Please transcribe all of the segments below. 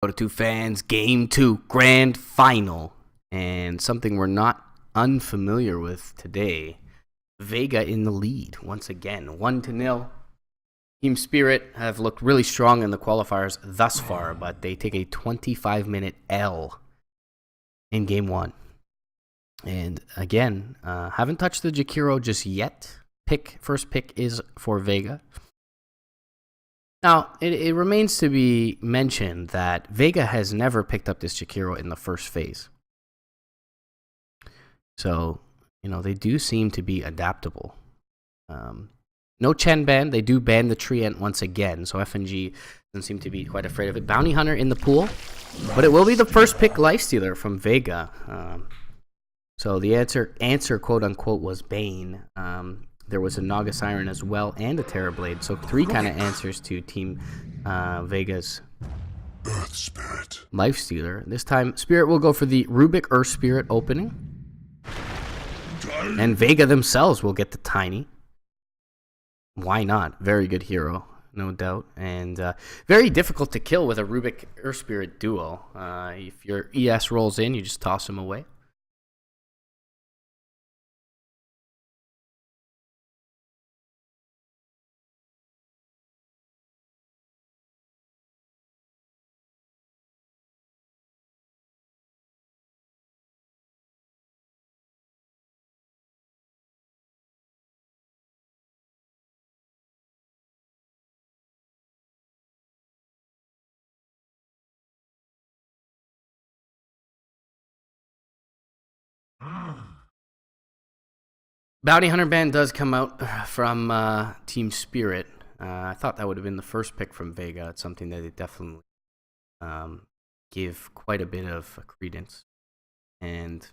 Go to two fans, game 2, grand final. And something we're not unfamiliar with today. Vega in the lead once again, 1-0. Team Spirit have looked really strong in the qualifiers thus far, but they take a 25-minute L in game 1. And again, haven't touched the Jakiro just yet. First pick is for Vega. Now, it remains to be mentioned that Vega has never picked up this Jakiro in the first phase. So, they do seem to be adaptable. No Chen ban. They do ban the Treant once again, so FNG doesn't seem to be quite afraid of it. Bounty Hunter in the pool, but it will be the first pick Lifestealer from Vega. So the answer, quote-unquote, was Bane. There was a Naga Siren as well and a Terrorblade. So 3 kind of answers to Team Vega's Earth Spirit. Lifestealer. This time, Spirit will go for the Rubik Earth Spirit opening. And Vega themselves will get the Tiny. Why not? Very good hero, no doubt. And very difficult to kill with a Rubik Earth Spirit duo. If your ES rolls in, you just toss him away. Bounty Hunter ban does come out from Team Spirit. I thought that would have been the first pick from Vega. It's something that they definitely give quite a bit of credence and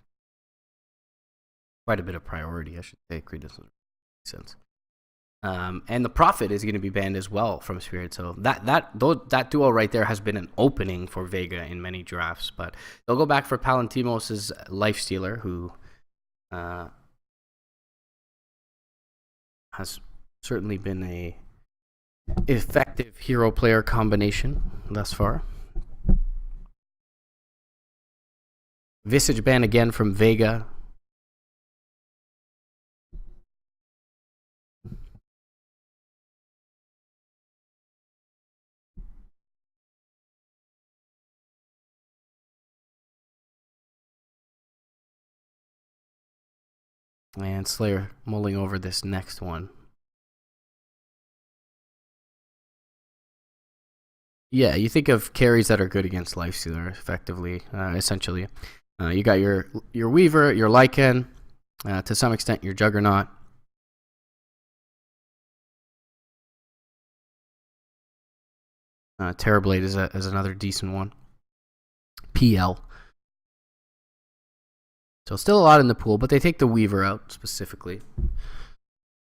quite a bit of priority, I should say. Credence doesn't make sense. And the Prophet is going to be banned as well from Spirit. So that duo right there has been an opening for Vega in many drafts. But they'll go back for Palantimos' Lifestealer, who has certainly been a effective hero-player combination thus far. Visage ban again from Vega. And Slayer mulling over this next one. Yeah, you think of carries that are good against Lifestealer, effectively, essentially. You got your Weaver, your Lycan, to some extent your Juggernaut. Terrorblade is another decent one. PL. So still a lot in the pool, but they take the Weaver out specifically.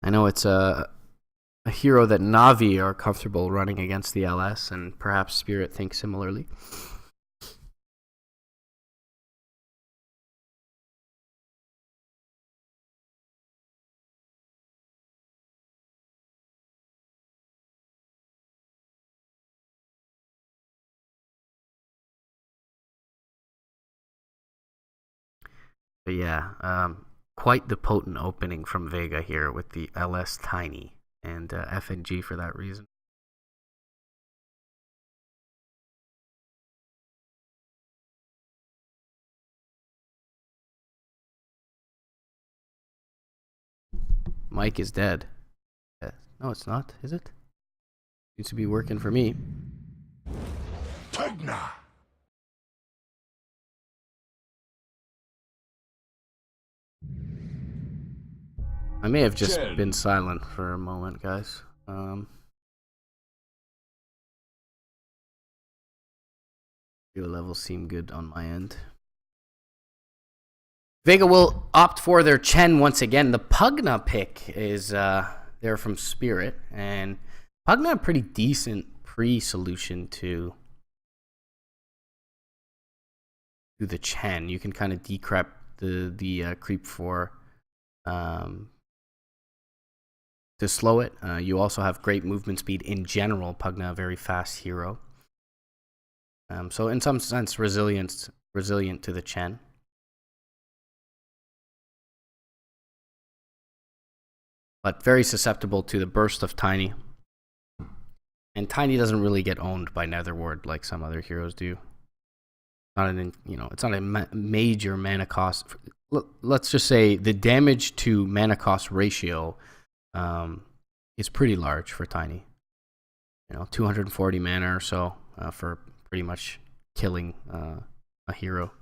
I know it's a hero that Na'Vi are comfortable running against the LS, and perhaps Spirit thinks similarly. But yeah, quite the potent opening from Vega here with the LS Tiny and FNG for that reason. Mike is dead. No, it's not, is it? Seems to be working for me. Tegna. I may have just been silent for a moment, guys. Your levels seem good on my end. Vega will opt for their Chen once again. The Pugna pick is there from Spirit, and Pugna a pretty decent pre-solution to the Chen. You can kind of decrep the creep for to slow it. You also have great movement speed in general. Pugna, a very fast hero. So in some sense, resilient to the Chen. But very susceptible to the burst of Tiny. And Tiny doesn't really get owned by Netherward like some other heroes do. It's not a major mana cost. Let's just say the damage to mana cost ratio is pretty large for Tiny. 240 mana or so for pretty much killing a hero.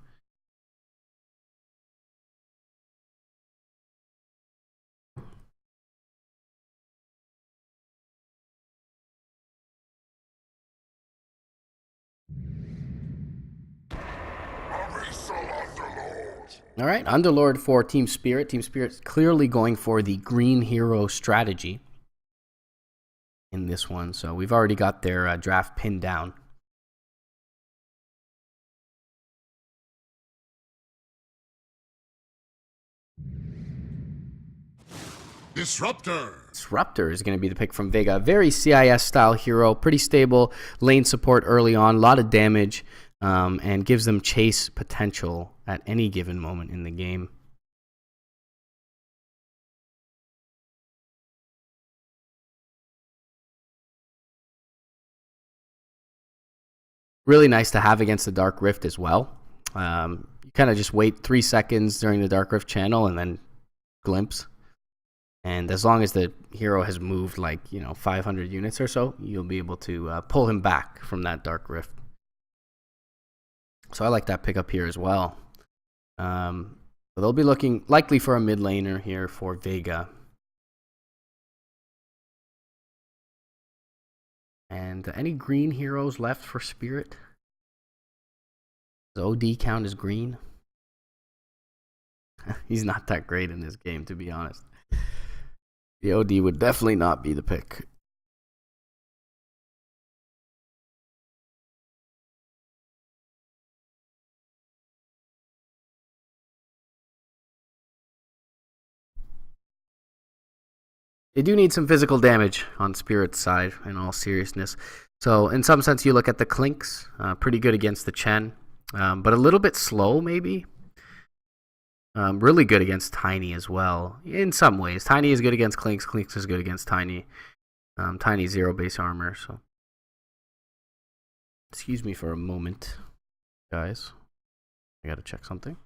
All right, Underlord for Team Spirit. Team Spirit's clearly going for the green hero strategy in this one. So we've already got their draft pinned down. Disruptor is going to be the pick from Vega. Very CIS style hero, pretty stable, lane support early on, a lot of damage, and gives them chase potential at any given moment in the game. Really nice to have against the Dark Rift as well. You kind of just wait 3 seconds during the Dark Rift channel and then glimpse. And as long as the hero has moved 500 units or so, you'll be able to pull him back from that Dark Rift. So I like that pickup here as well. So they'll be looking likely for a mid laner here for Vega. And any green heroes left for Spirit? Does OD count as green? He's not that great in this game, to be honest. The OD would definitely not be the pick. They do need some physical damage on Spirit's side, in all seriousness. So in some sense, you look at the Clinks, pretty good against the Chen, but a little bit slow maybe. Really good against Tiny as well, in some ways. Tiny is good against Clinks, Clinks is good against Tiny. Tiny 0 base armor, so. Excuse me for a moment, guys. I gotta check something.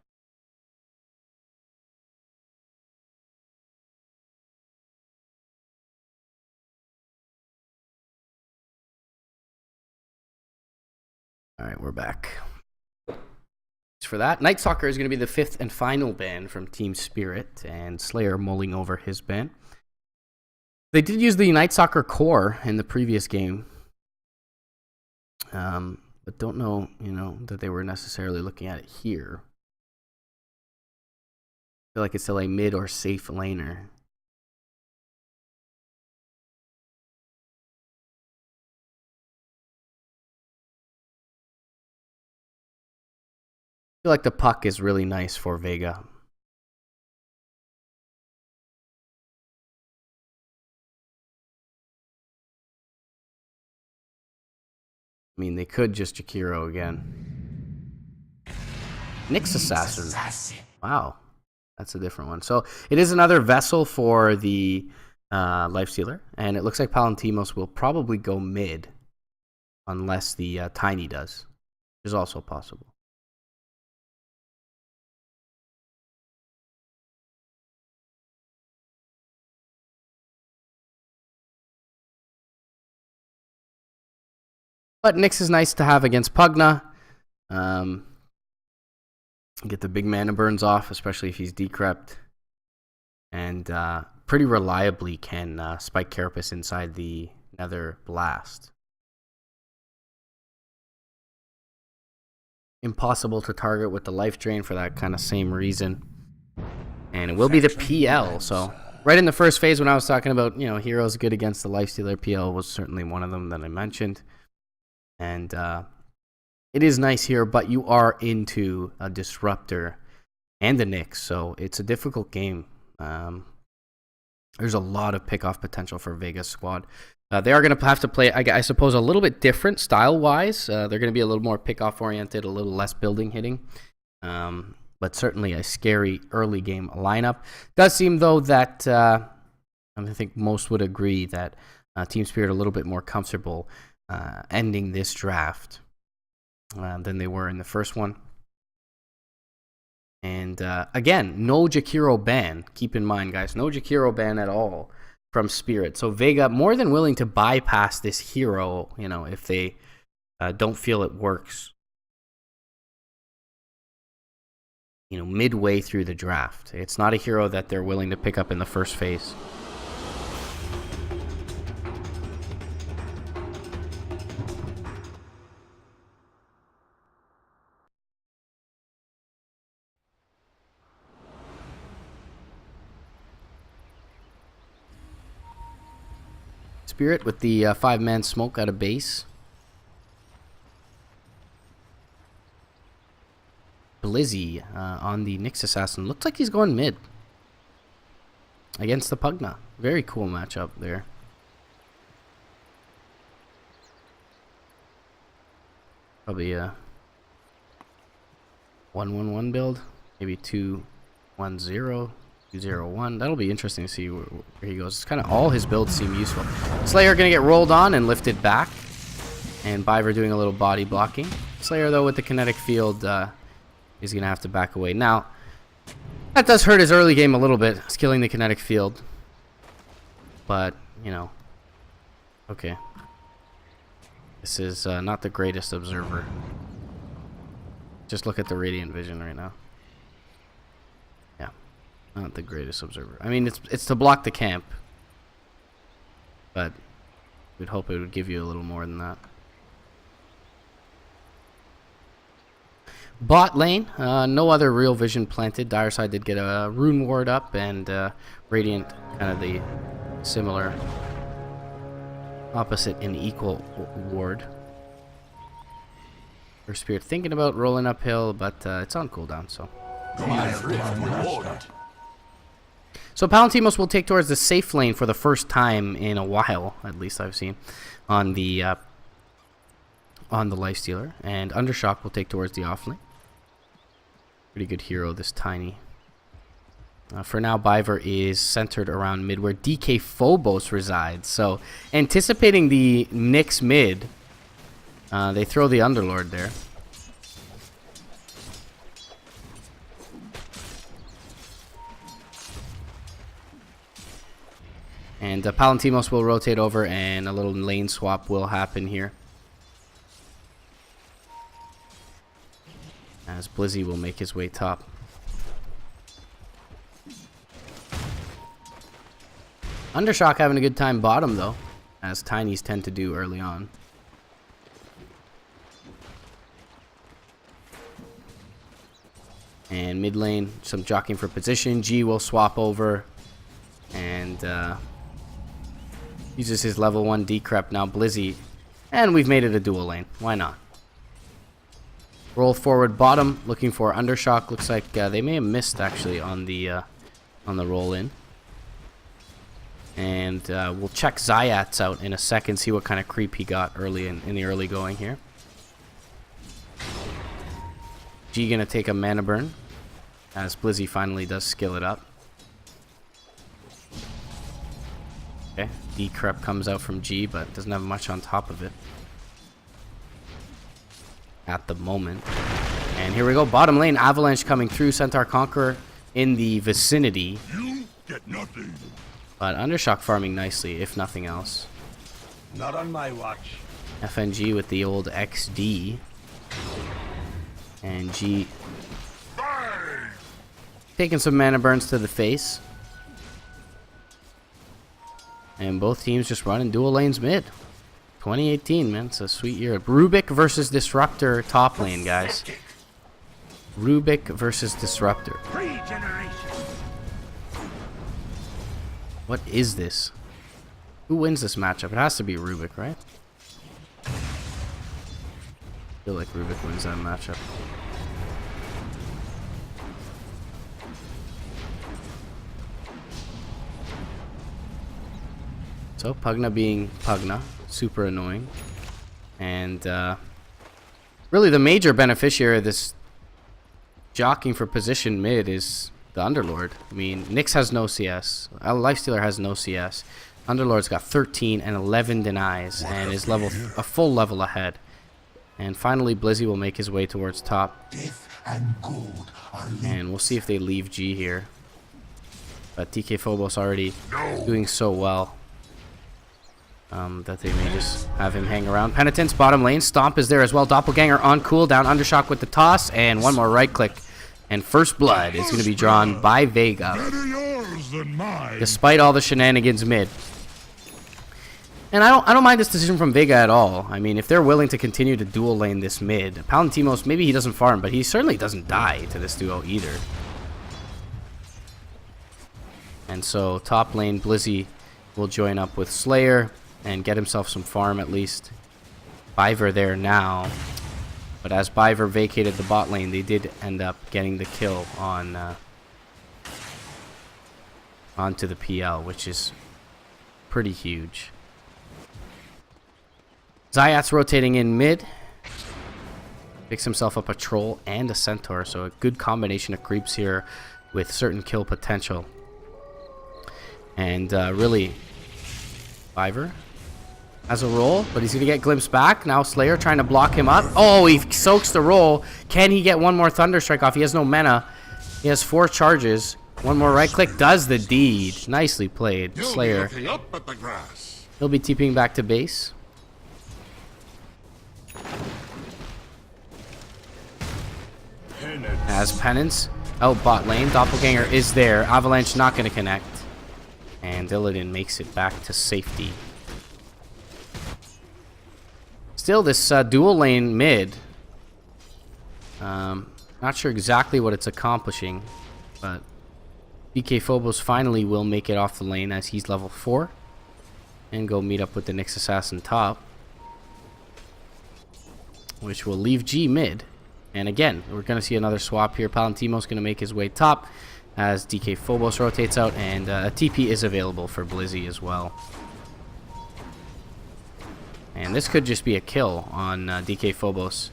All right, we're back. For that, Night Stalker is going to be the 5th and final ban from Team Spirit, and Slayer mulling over his ban. They did use the Night Stalker core in the previous game, but don't know, that they were necessarily looking at it here. I feel like it's still a mid or safe laner. I feel like the puck is really nice for Vega. I mean, they could just Jakiro again. Nyx Assassin. Wow, that's a different one. So it is another vessel for the Lifestealer, and it looks like Palantimos will probably go mid unless the Tiny does, which is also possible. But Nyx is nice to have against Pugna. Get the big mana burns off, especially if he's decrept. And pretty reliably can spike Carapace inside the Nether Blast. Impossible to target with the life drain for that kind of same reason. And it will be the PL, so right in the first phase when I was talking about, heroes good against the Lifestealer, PL was certainly one of them that I mentioned. And it is nice here, but you are into a Disruptor and the Nyx, so it's a difficult game. There's a lot of pick-off potential for Vega's squad. They are going to have to play, I suppose, a little bit different style-wise. They're going to be a little more pick-off oriented, a little less building hitting. But certainly a scary early game lineup. Does seem, though, that I think most would agree that Team Spirit are a little bit more comfortable ending this draft than they were in the first one. And again, no Jakiro ban. Keep in mind, guys, no Jakiro ban at all from Spirit. So Vega more than willing to bypass this hero, if they don't feel it works, midway through the draft. It's not a hero that they're willing to pick up in the first phase. Spirit with the 5-man smoke out of base. Blizzy on the Nyx Assassin. Looks like he's going mid against the Pugna. Very cool matchup there. Probably a 1-1-1 build. Maybe 2-1-0. 2-0-1. That'll be interesting to see where he goes. It's kind of all his builds seem useful. Slayer going to get rolled on and lifted back. And Biver doing a little body blocking. Slayer, though, with the kinetic field, is going to have to back away. Now, that does hurt his early game a little bit. It's killing the kinetic field. But, okay. This is not the greatest observer. Just look at the Radiant Vision right now. Not the greatest observer. I mean, it's to block the camp. But we'd hope it would give you a little more than that. Bot lane, no other real vision planted. Dire side did get a rune ward up, and Radiant kind of the similar opposite and equal ward. For Spirit thinking about rolling uphill, but it's on cooldown, so. So Palantimos will take towards the safe lane for the first time in a while, at least I've seen, on the Lifestealer, and Undershock will take towards the off lane. Pretty good hero, this Tiny. For now, Biver is centered around mid, where DK Phobos resides. So anticipating the Nyx mid, they throw the Underlord there. And Palantimos will rotate over, and a little lane swap will happen here. As Blizzy will make his way top. Undershock having a good time bottom, though, as Tinies tend to do early on. And mid lane, some jockeying for position. G will swap over, and uses his level 1 decrep. Now Blizzy, and we've made it a dual lane. Why not? Roll forward bottom, looking for Undershock. Looks like they may have missed actually on the roll in. And we'll check Zayats out in a second, see what kind of creep he got early in the early going here. G gonna take a mana burn as Blizzy finally does skill it up. Okay, decrep comes out from G, but doesn't have much on top of it at the moment. And here we go, bottom lane, Avalanche coming through, Centaur Conqueror in the vicinity. You get nothing. But Undershock farming nicely, if nothing else. Not on my watch. FNG with the old XD. And G taking some mana burns to the face. And both teams just running dual lanes mid. 2018, man. It's a sweet year. Rubik versus Disruptor top lane, guys. Rubik versus Disruptor. What is this? Who wins this matchup? It has to be Rubik, right? I feel like Rubik wins that matchup. So Pugna being Pugna, super annoying. And really the major beneficiary of this jockeying for position mid is the Underlord. I mean, Nyx has no CS. Lifestealer has no CS. Underlord's got 13 and 11 denies and is a full level ahead. And finally, Blizzy will make his way towards top. And we'll see if they leave G here. But DK Phobos already doing so well that they may just have him hang around. Penitence, bottom lane. Stomp is there as well. Doppelganger on cooldown. Undershock with the toss. And one more right click. And first blood is going to be drawn by Vega. Despite all the shenanigans mid. And I don't mind this decision from Vega at all. I mean, if they're willing to continue to dual lane this mid, Palantimos, maybe he doesn't farm, but he certainly doesn't die to this duo either. And so top lane, Blizzy will join up with Slayer and get himself some farm at least. Biver there now. But as Biver vacated the bot lane, they did end up getting the kill on onto the PL, which is pretty huge. Zayat's rotating in mid. Picks himself up a troll and a centaur, so a good combination of creeps here with certain kill potential. And really, Biver has a roll, but he's going to get glimpsed back. Now Slayer trying to block him up. Oh, he soaks the roll. Can he get one more Thunderstrike off? He has no mana. He has 4 charges. One more right click does the deed. Nicely played, Slayer. He'll be TPing back to base. As Penance out bot lane, Doppelganger is there. Avalanche not going to connect. And Illidan makes it back to safety. Still, this dual lane mid. Not sure exactly what it's accomplishing, but DK Phobos finally will make it off the lane as he's level 4. And go meet up with the Nyx Assassin top. Which will leave G mid. And again, we're going to see another swap here. Palantimos going to make his way top as DK Phobos rotates out. And a TP is available for Blizzy as well. And this could just be a kill on DK Phobos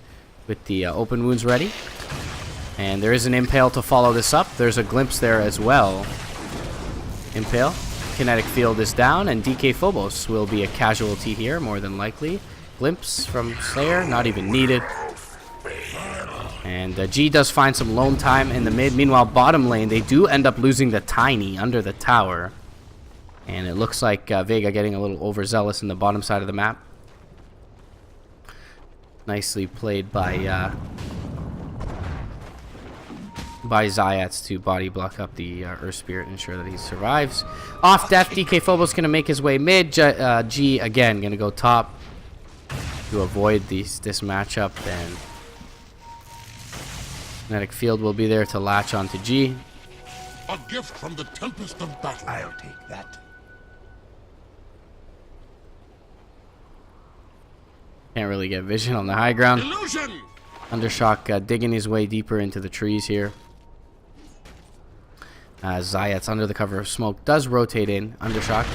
with the open wounds ready. And there is an Impale to follow this up. There's a glimpse there as well. Impale. Kinetic field is down. And DK Phobos will be a casualty here, more than likely. Glimpse from Slayer, not even needed. And G does find some lone time in the mid. Meanwhile, bottom lane, they do end up losing the Tiny under the tower. And it looks like Vega getting a little overzealous in the bottom side of the map. Nicely played by Zayats to body block up the Earth Spirit and ensure that he survives. Off death, DK Phobos going to make his way mid. G again going to go top to avoid this matchup. And Kinetic Field will be there to latch onto G. A gift from the Tempest of Battle. I'll take that. Can't really get vision on the high ground. Illusion! Undershock digging his way deeper into the trees here. Zayat's under the cover of smoke. Does rotate in. Undershock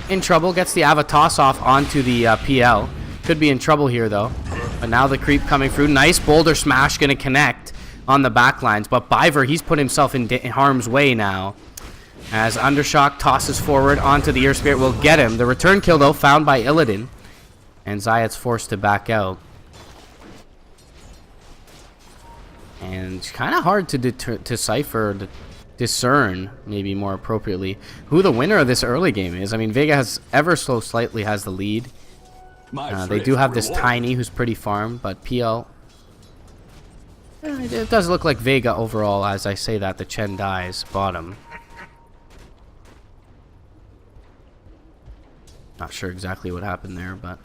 in trouble. Gets the Ava toss off onto the PL. Could be in trouble here though. But now the creep coming through. Nice boulder smash. Going to connect on the back lines. But Biver, he's put himself in harm's way now. As Undershock tosses forward onto the Earth Spirit. Will get him. The return kill though found by Illidan. And Zayat's forced to back out. And it's kind of hard to decipher, discern, maybe more appropriately, who the winner of this early game is. I mean, Vega has ever so slightly has the lead. They do have this Tiny who's pretty farmed, but PL... it does look like Vega overall, as I say that. The Chen dies bottom. Not sure exactly what happened there, but...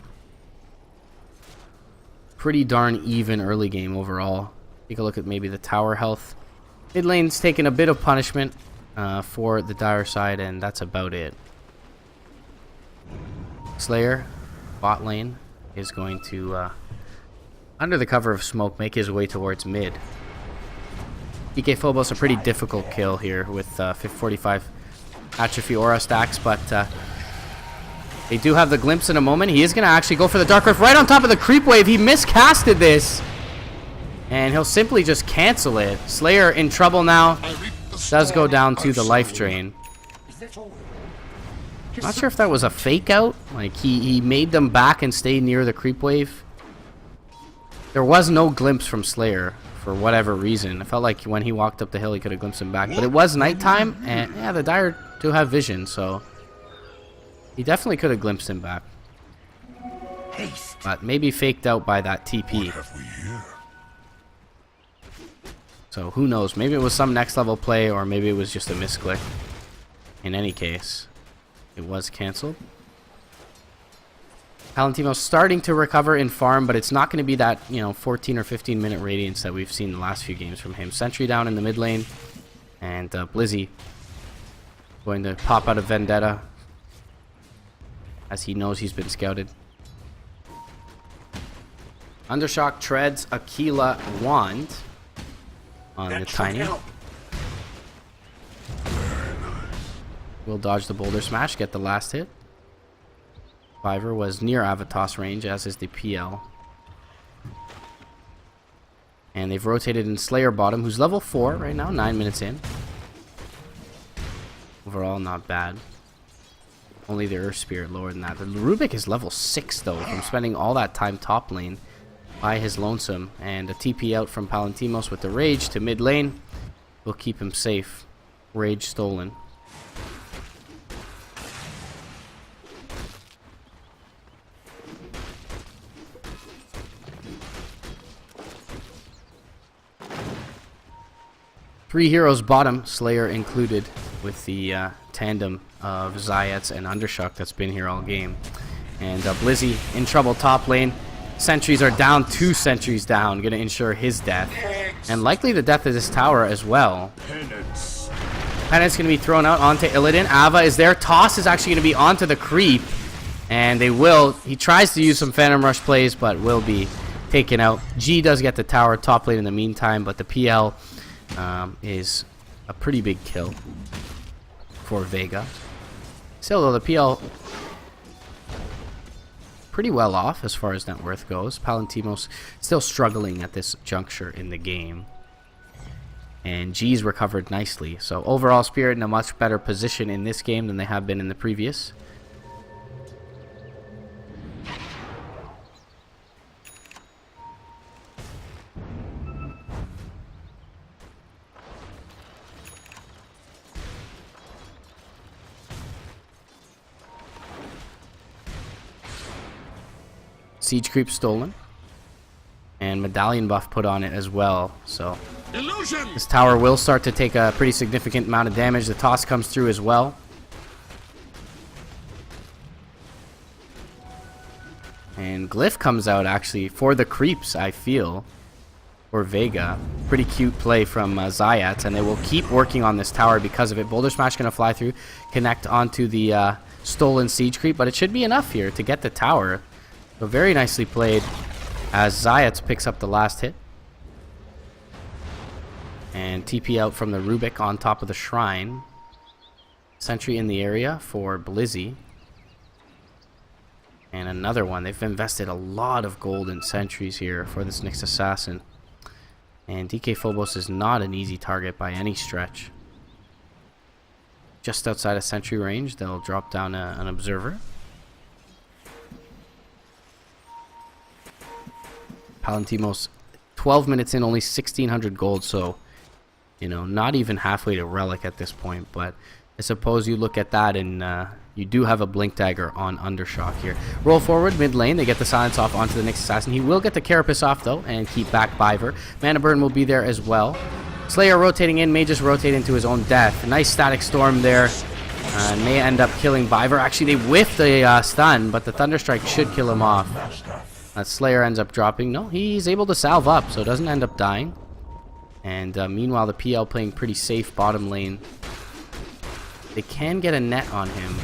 pretty darn even early game overall. Take a look at maybe the tower health. Mid lane's taking a bit of punishment for the dire side, and that's about it. Slayer, bot lane, is going to, under the cover of smoke, make his way towards mid. DK Phobos a pretty difficult kill here with 45 Atrophy Aura stacks, but They do have the glimpse in a moment. He is going to actually go for the Dark Rift right on top of the creep wave. He miscasted this. And he'll simply just cancel it. Slayer in trouble now. Does go down to the life drain. Not sure if that was a fake out. Like he made them back and stay near the creep wave. There was no glimpse from Slayer for whatever reason. I felt like when he walked up the hill he could have glimpsed him back. But it was nighttime and yeah, the Dire do have vision, so he definitely could have glimpsed him back. But maybe faked out by that TP. So who knows? Maybe it was some next level play or maybe it was just a misclick. In any case, it was cancelled. Palantino's starting to recover in farm, but it's not going to be that, 14 or 15 minute radiance that we've seen the last few games from him. Sentry down in the mid lane. And Blizzy going to pop out of Vendetta as he knows he's been scouted. Undershock treads Aquila Wand on the Tiny. Will dodge the Boulder Smash, get the last hit. Fiver was near Avatos range, as is the PL. And they've rotated in Slayer bottom, who's level 4 right now, 9 minutes in. Overall, not bad. Only the Earth Spirit lower than that. The Rubik is level 6, though, from spending all that time top lane by his lonesome. And a TP out from Palantimos with the Rage to mid lane will keep him safe. Rage stolen. Three heroes bottom, Slayer included, with the tandem of Zayats and Undershock that's been here all game. And Blizzy in trouble top lane. Sentries are down, 2 sentries down, going to ensure his death. And likely the death of this tower as well. Penance going to be thrown out onto Illidan. Ava is there. Toss is actually going to be onto the creep. And they will. He tries to use some Phantom Rush plays, but will be taken out. G does get the tower top lane in the meantime, but the PL is a pretty big kill for Vega. Still, though, the PL pretty well off as far as net worth goes. Palantimos still struggling at this juncture in the game. And G's recovered nicely. So overall, Spirit in a much better position in this game than they have been in the previous. Siege creep stolen. And medallion buff put on it as well. So Illusion! This tower will start to take a pretty significant amount of damage. The toss comes through as well. And Glyph comes out actually for the creeps, I feel. For Vega. Pretty cute play from Zayats. And they will keep working on this tower because of it. Boulder Smash going to fly through. Connect onto the stolen siege creep. But it should be enough here to get the tower. So very nicely played as Zayats picks up the last hit. And TP out from the Rubik on top of the shrine. Sentry in the area for Blizzy. And another one. They've invested a lot of gold in sentries here for this next assassin. And DK Phobos is not an easy target by any stretch. Just outside of sentry range, they'll drop down an observer. Palantimos, 12 minutes in, only 1,600 gold, so, not even halfway to Relic at this point, but I suppose you look at that and you do have a Blink Dagger on Undershock here. Roll forward, mid lane, they get the silence off onto the next assassin. He will get the Carapace off, though, and keep back Biver. Mana Burn will be there as well. Slayer rotating in, may just rotate into his own death. A nice Static Storm there, may end up killing Biver. Actually, they whiffed the stun, but the Thunderstrike should kill him off. Slayer ends up dropping. No, he's able to salve up, so doesn't end up dying. And meanwhile, the PL playing pretty safe bottom lane. They can get a net on him.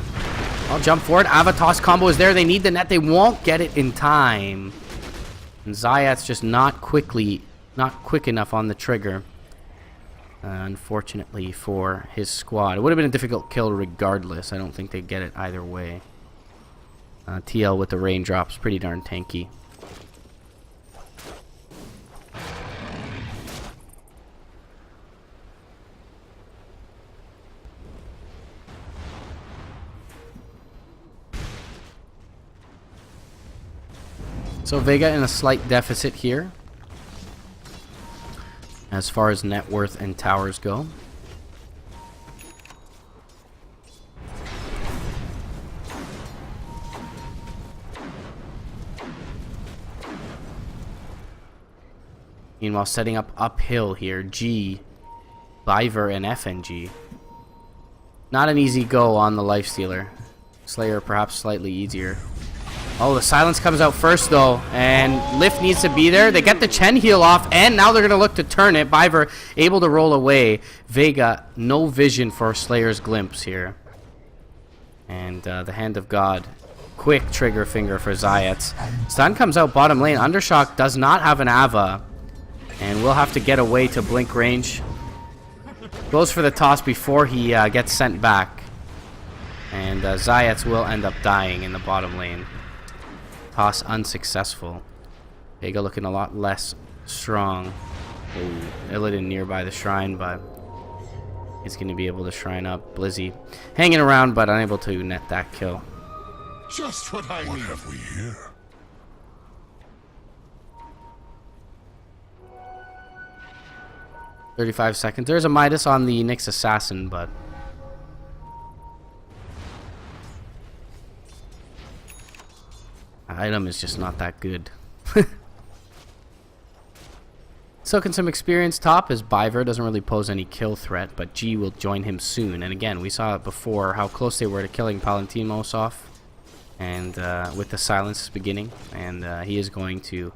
I'll jump forward. Avatos combo is there. They need the net. They won't get it in time. And Zayat's just not quick enough on the trigger. Unfortunately for his squad. It would have been a difficult kill regardless. I don't think they'd get it either way. TL with the raindrops, pretty darn tanky. So Vega in a slight deficit here as far as net worth and towers go. Meanwhile, setting up uphill here, G, Biver, and FNG. Not an easy go on the Lifestealer. Slayer perhaps slightly easier. Oh, the silence comes out first though, and Lift needs to be there. They get the Chen heal off, and now they're going to look to turn it. Biver able to roll away. Vega, no vision for Slayer's glimpse here. And the Hand of God. Quick trigger finger for Zayats. Stun comes out bottom lane. Undershock does not have an Ava. And we'll have to get away to blink range. Goes for the toss before he gets sent back. And Zayats will end up dying in the bottom lane. Toss unsuccessful. Vega looking a lot less strong. Ooh, Illidan nearby the shrine, but he's going to be able to shrine up. Blizzy hanging around, but unable to net that kill. Just what I need. What have we here? "35 seconds. There's a Midas on the Nyx Assassin, but the item is just not that good. Soaking some experience top as Biver doesn't really pose any kill threat, but G will join him soon. And again, we saw it before how close they were to killing Palantimos off, and with the silence beginning, and he is going to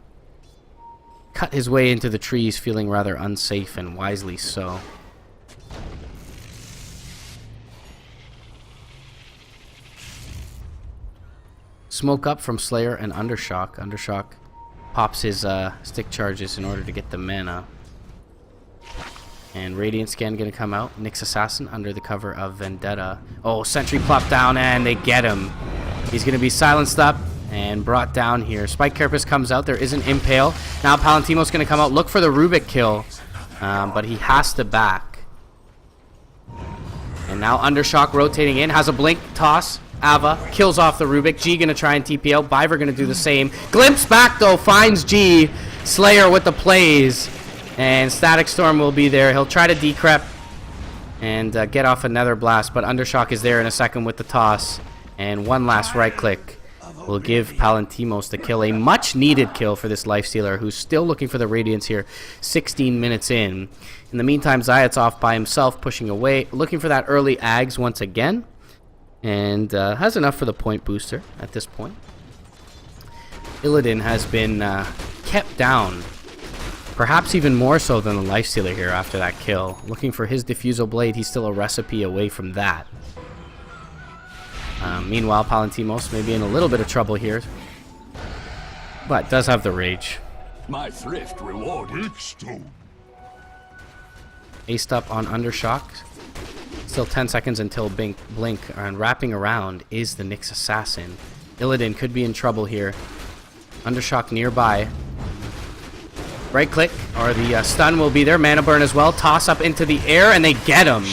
cut his way into the trees, feeling rather unsafe, and wisely so. Smoke up from Slayer and Undershock. Undershock pops his stick charges in order to get the mana. And Radiant Scan gonna come out. Nyx Assassin under the cover of Vendetta. Oh, Sentry plop down, and they get him. He's gonna be silenced up and brought down here. Spike Carapace comes out. There is an Impale. Now Palantimos going to come out. Look for the Rubik kill. But he has to back. And now Undershock rotating in. Has a blink. Toss. Ava. Kills off the Rubik. G going to try and TP out. Biver going to do the same. Glimpse back though. Finds G. Slayer with the plays. And Static Storm will be there. He'll try to decrep and get off a Nether Blast. But Undershock is there in a second with the toss. And one last right click will give Palantimos the kill. A much needed kill for this Lifestealer, who's still looking for the Radiance here 16 minutes in. In the meantime, Zayat's off by himself, pushing away, looking for that early Ags once again. And has enough for the point booster at this point. Illidan has been kept down. Perhaps even more so than the Lifestealer here after that kill. Looking for his Diffusal Blade. He's still a recipe away from that. Meanwhile, Palantimos may be in a little bit of trouble here, but does have the Rage. My thrift rewarded. Aced up on Undershock. Still 10 seconds until blink, and wrapping around is the Nyx Assassin. Illidan could be in trouble here. Undershock nearby. Right click, or the stun will be there. Mana burn as well. Toss up into the air, and they get him.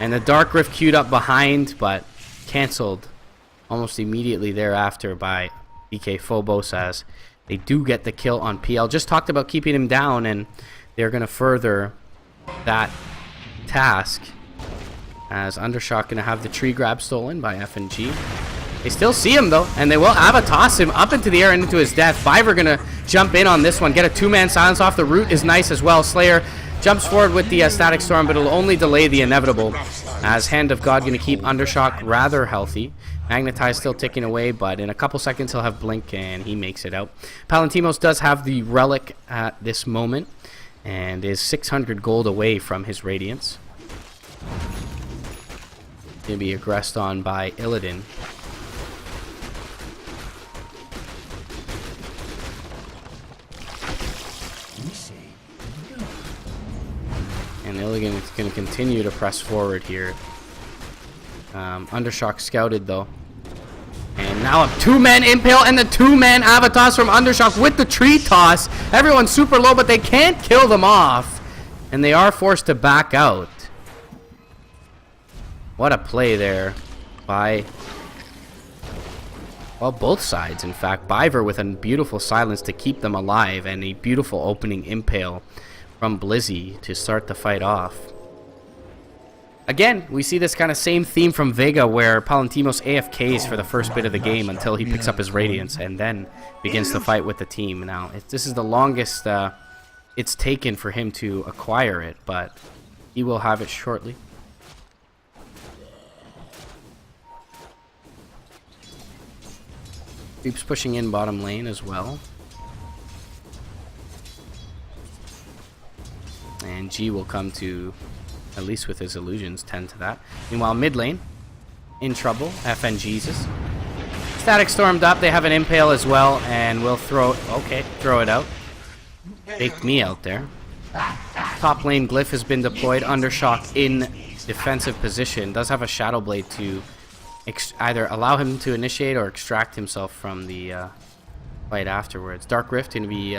And the Dark Rift queued up behind, but cancelled almost immediately thereafter by DK Phobos, as they do get the kill on PL. Just talked about keeping him down, and they're going to further that task as Undershock going to have the tree grab stolen by FNG. They still see him though, and they will Ava toss him up into the air and into his death. Biver going to jump in on this one, get a two-man silence off. The root is nice as well. Slayer jumps forward with the Static Storm, but it'll only delay the inevitable, as Hand of God going to keep Undershock rather healthy. Magnetize still ticking away, but in a couple seconds he'll have Blink, and he makes it out. Palantimos does have the Relic at this moment, and is 600 gold away from his Radiance. Going to be aggressed on by Illidan. And Illidan is going to continue to press forward here. Undershock scouted though. And And now a two-man impale and the two-man Avatos from Undershock with the tree toss. Everyone's super low, but they can't kill them off. And they are forced to back out. What a play there by, well, both sides, in fact. Biver with a beautiful silence to keep them alive, and a beautiful opening impale from Blizzy to start the fight off. Again, we see this kind of same theme from Vega, where Palantimos AFKs for the first bit of the game until he picks up his Radiance and then begins to fight with the team. Now, this is the longest it's taken for him to acquire it, but he will have it shortly. Keeps pushing in bottom lane as well. And G will come to, at least with his illusions, tend to that. Meanwhile, mid lane, in trouble, FN Jesus. Static stormed up, they have an impale as well, and we'll throw it out. Baked me out there. Top lane glyph has been deployed, Undershock in defensive position. Does have a Shadow Blade to either allow him to initiate or extract himself from the fight afterwards. Dark Rift going to be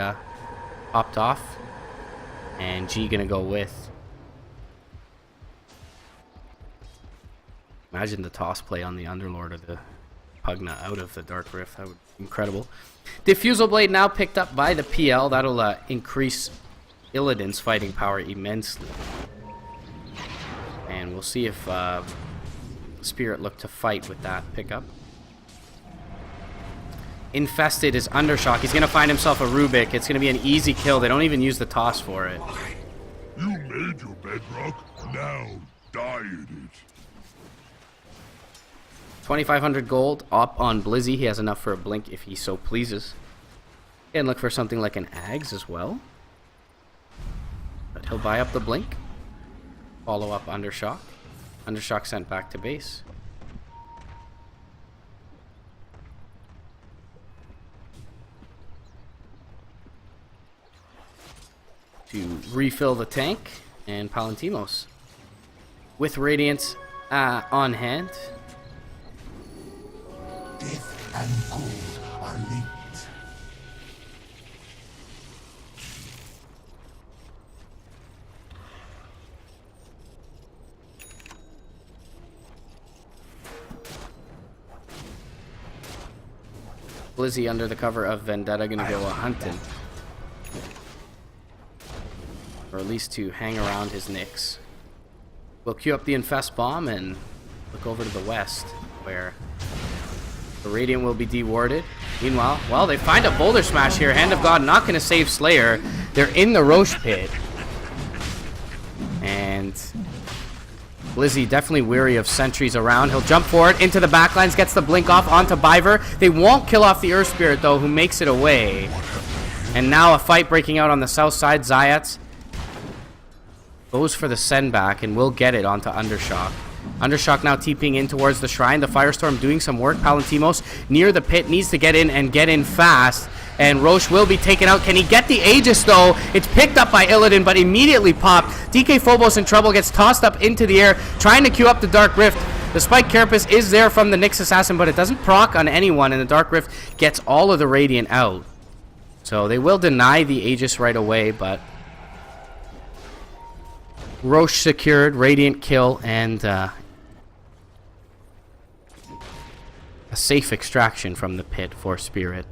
popped off, and G going to go with. Imagine the toss play on the Underlord or the Pugna out of the Dark Rift. That would be incredible. Diffusal Blade now picked up by the PL. That'll increase Illidan's fighting power immensely. And we'll see if Spirit look to fight with that pickup. Infested is Undershock. He's going to find himself a Rubik. It's going to be an easy kill. They don't even use the toss for it. You made your bedrock, now die in it. 2,500 gold up on Blizzy. He has enough for a blink if he so pleases. And look for something like an Ags as well. But he'll buy up the blink. Follow up Undershock. Undershock sent back to base. To refill the tank, and Palantimos with Radiance on hand. Death and gold are linked. Blizzy under the cover of Vendetta gonna go hunting. Or at least to hang around his Nyx. We'll queue up the Infest Bomb and look over to the west, where the Radiant will be dewarded. Meanwhile, well, they find a Boulder Smash here. Hand of God not gonna save Slayer. They're in the Roche Pit. And Blizzy definitely weary of sentries around. He'll jump forward into the backlines, gets the blink off onto Biver. They won't kill off the Earth Spirit, though, who makes it away. And now a fight breaking out on the south side. Zayats goes for the send back and will get it onto Undershock. Undershock now TPing in towards the shrine. The Firestorm doing some work. Palantimos near the pit needs to get in fast. And Roche will be taken out. Can he get the Aegis, though? It's picked up by Illidan, but immediately popped. DK Phobos in trouble, gets tossed up into the air, trying to queue up the Dark Rift. The Spike Carapace is there from the Nyx Assassin, but it doesn't proc on anyone, and the Dark Rift gets all of the Radiant out. So they will deny the Aegis right away, but Roche secured, Radiant kill, and a safe extraction from the pit for Spirit.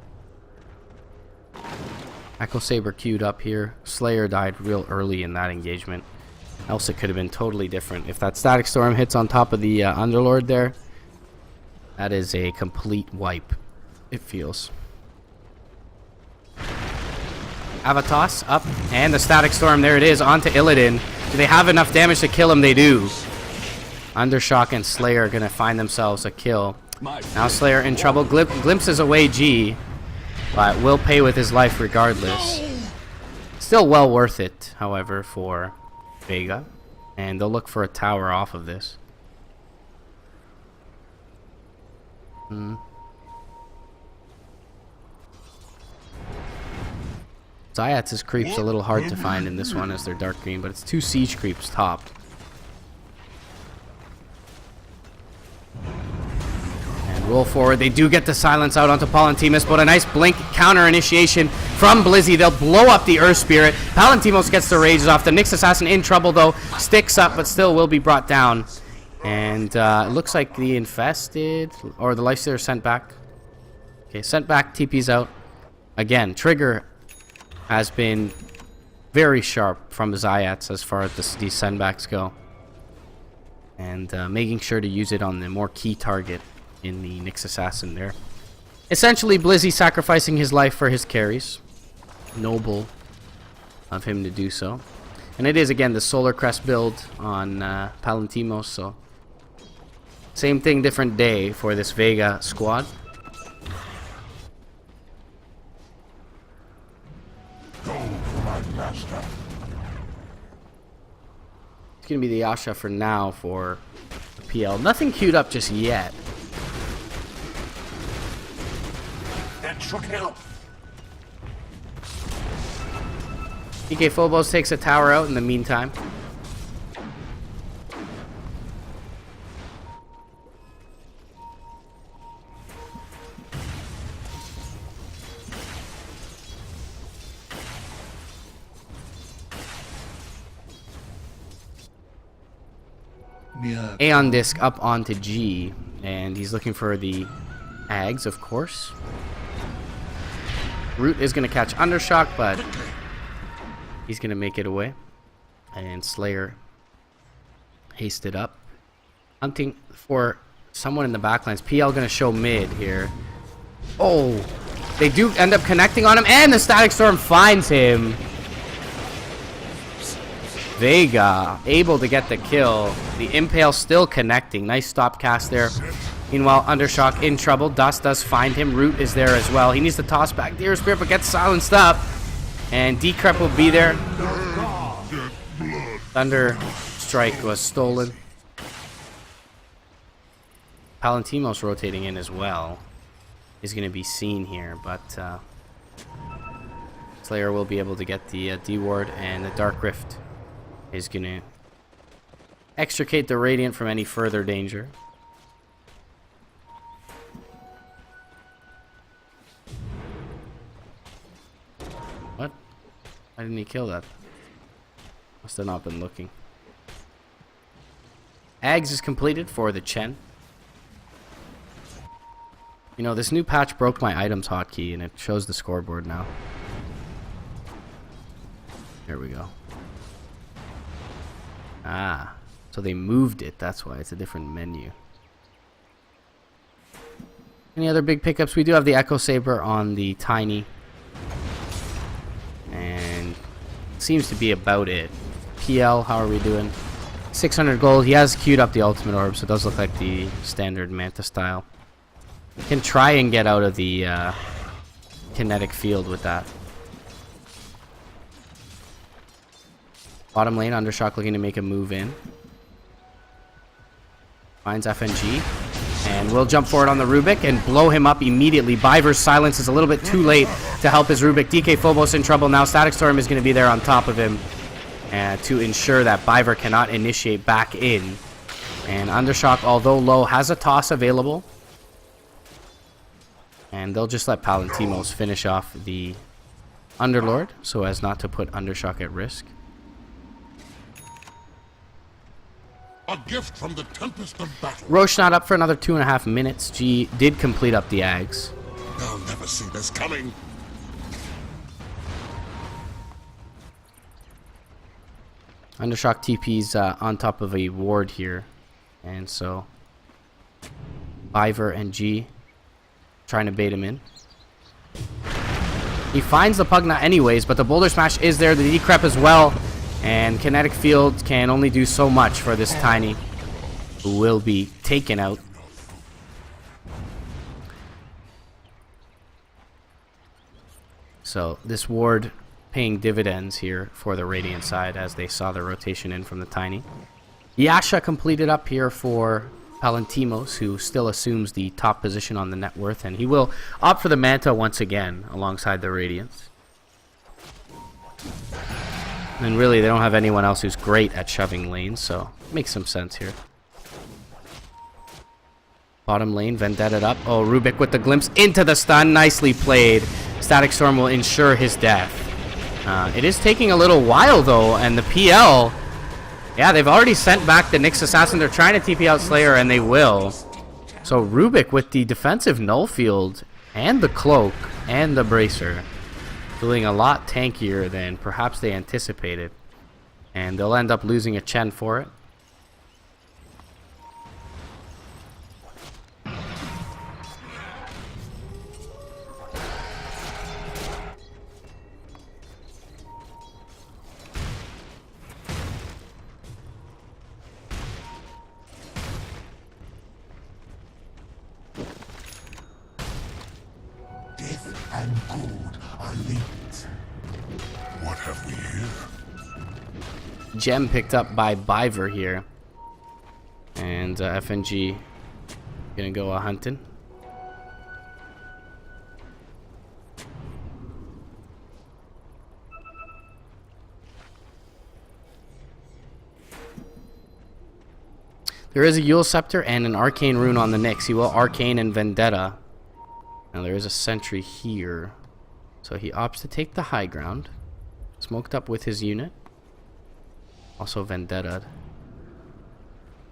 Echo Saber queued up here. Slayer died real early in that engagement. Else it could have been totally different. If that Static Storm hits on top of the Underlord there, that is a complete wipe, it feels. Avatos up, and the Static Storm, there it is, onto Illidan. Do they have enough damage to kill him? They do. Undershock and Slayer are going to find themselves a kill. Now Slayer in trouble. Glimpses away G, but will pay with his life regardless. Still well worth it, however, for Vega. And they'll look for a tower off of this. Zayats' creep's a little hard to find in this one as they're dark green, but it's 2 siege creeps topped. And Roll forward. They do get the silence out onto Palantimos, but a nice blink counter initiation from Blizzy. They'll blow up the Earth Spirit. Palantimos gets the rages off. The Nyx Assassin in trouble, though. Sticks up, but still will be brought down. And it looks like the Infested, or the Lifestealer sent back. Okay, sent back, TP's out. Again, Trigger has been very sharp from the Zayats as far as these sendbacks go. And making sure to use it on the more key target in the Nyx Assassin there. Essentially, Blizzy sacrificing his life for his carries. Noble of him to do so. And it is, again, the Solar Crest build on Palantimos, so same thing, different day for this Vega squad. Go, my master. It's going to be the Yasha for now for the PL. Nothing queued up just yet. That should help. DK Phobos takes a tower out in the meantime. Aeon Disc up onto G, and he's looking for the Ags, of course. Root is going to catch Undershock, but he's going to make it away. And Slayer hasted up. Hunting for someone in the backlines. PL going to show mid here. Oh, they do end up connecting on him, and the Static Storm finds him. Vega able to get the kill. The Impale still connecting. Nice stop cast there. Meanwhile, Undershock in trouble. Dust does find him. Root is there as well. He needs to toss back the Air Spirit, but gets silenced up. And Decrep will be there. Thunder Strike was stolen. Palantimos rotating in as well is going to be seen here, but Slayer will be able to get the D-Ward, and the Dark Rift is going to extricate the Radiant from any further danger. What? Why didn't he kill that? Must have not been looking. Ags is completed for the Chen. You know, this new patch broke my items hotkey, and it shows the scoreboard now. There we go. Ah, so they moved it. That's why it's a different menu. Any other big pickups? We do have the Echo Saber on the Tiny. And seems to be about it. PL, how are we doing? 600 gold. He has queued up the Ultimate Orb, so it does look like the standard Manta style. Can try and get out of the kinetic field with that. Bottom lane, Undershock looking to make a move in. Finds FNG. And will jump forward on the Rubik and blow him up immediately. Biver's silence is a little bit too late to help his Rubik. DK Phobos in trouble now. Static Storm is going to be there on top of him to ensure that Biver cannot initiate back in. And Undershock, although low, has a toss available. And they'll just let Palantimos finish off the Underlord so as not to put Undershock at risk. A gift from the tempest of battle. Roche not up for another 2.5 minutes. G did complete up the Ags. They'll never see this coming. Undershock TP's on top of a ward here. And so Biver and G trying to bait him in. He finds the Pugna anyways, but the Boulder Smash is there. The Decrep as well. And Kinetic Field can only do so much for this Tiny, who will be taken out. So this ward paying dividends here for the Radiant side as they saw the rotation in from the Tiny. Yasha completed up here for Palantimos, who still assumes the top position on the net worth, and he will opt for the Manta once again alongside the Radiants. And really, they don't have anyone else who's great at shoving lanes, so it makes some sense here. Bottom lane, Vendetta up. Oh, Rubik with the glimpse into the stun. Nicely played. Static Storm will ensure his death. It is taking a little while, though, and the PL... Yeah, they've already sent back the Nyx Assassin. They're trying to TP out Slayer, and they will. So Rubik with the defensive null field and the cloak and the bracer. Feeling a lot tankier than perhaps they anticipated. And they'll end up losing a Chen for it. And good are linked. What have we here? Gem picked up by Biver here. And FNG gonna go hunting. There is a Yule Scepter and an Arcane Rune on the Nyx. He will Arcane and Vendetta. Now there is a sentry here. So he opts to take the high ground. Smoked up with his unit. Also Vendetta.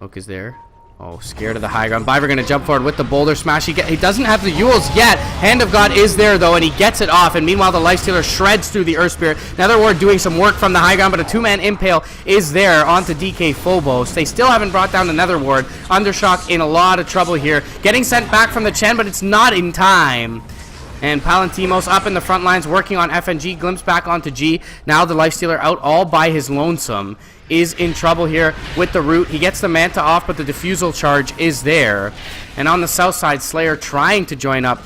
Oak is there. Oh, scared of the high ground. Biver gonna jump forward with the boulder smash. He doesn't have the Yules yet. Hand of God is there though, and he gets it off. And meanwhile, the Lifestealer shreds through the Earth Spirit. Netherward doing some work from the high ground, but a two-man impale is there onto DK Phobos. They still haven't brought down the Netherward. Undershock in a lot of trouble here. Getting sent back from the Chen, but it's not in time. And Palantimos up in the front lines working on FNG. Glimpse back onto G. Now the Lifestealer out all by his lonesome. Is in trouble here with the root. He gets the Manta off, but the Diffusal charge is there. And on the south side, Slayer trying to join up.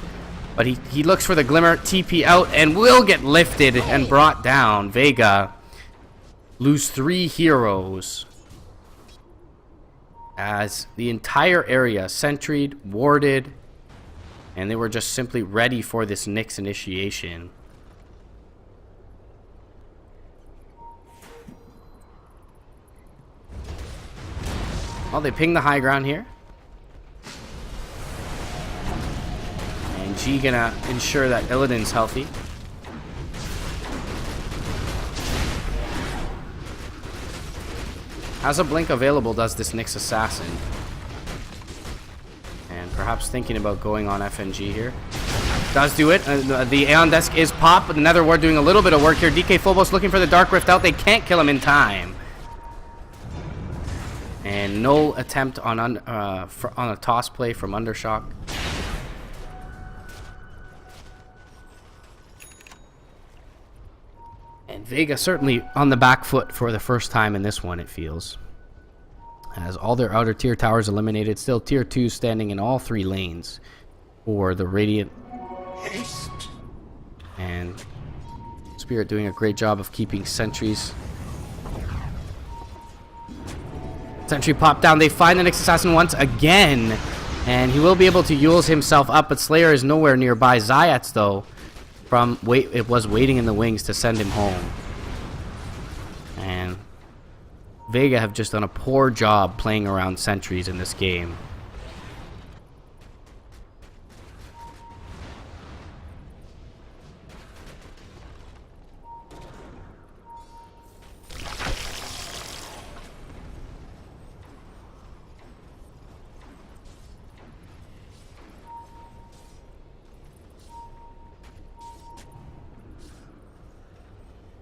But he looks for the Glimmer. TP out and will get lifted and brought down. Vega lose 3 heroes. As the entire area sentried, warded. And they were just simply ready for this Nyx initiation. Well, they ping the high ground here. And G gonna ensure that Illidan's healthy. Has a blink available, does this Nyx Assassin. And perhaps thinking about going on FNG here. Does do it. The Aeon Desk is popped, but the Netherward doing a little bit of work here. DK Phobos looking for the Dark Rift out. They can't kill him in time. And no attempt on a toss play from Undershock. And Vega certainly on the back foot for the first time in this one, it feels. As all their outer tier towers eliminated, still tier 2 standing in all 3 lanes for the Radiant. And Spirit doing a great job of keeping sentries. Sentry pop down. They find the Nyx Assassin once again. And he will be able to Yules himself up, but Slayer is nowhere nearby. Zayats, though, it was waiting in the wings to send him home. And Vega have just done a poor job playing around sentries in this game.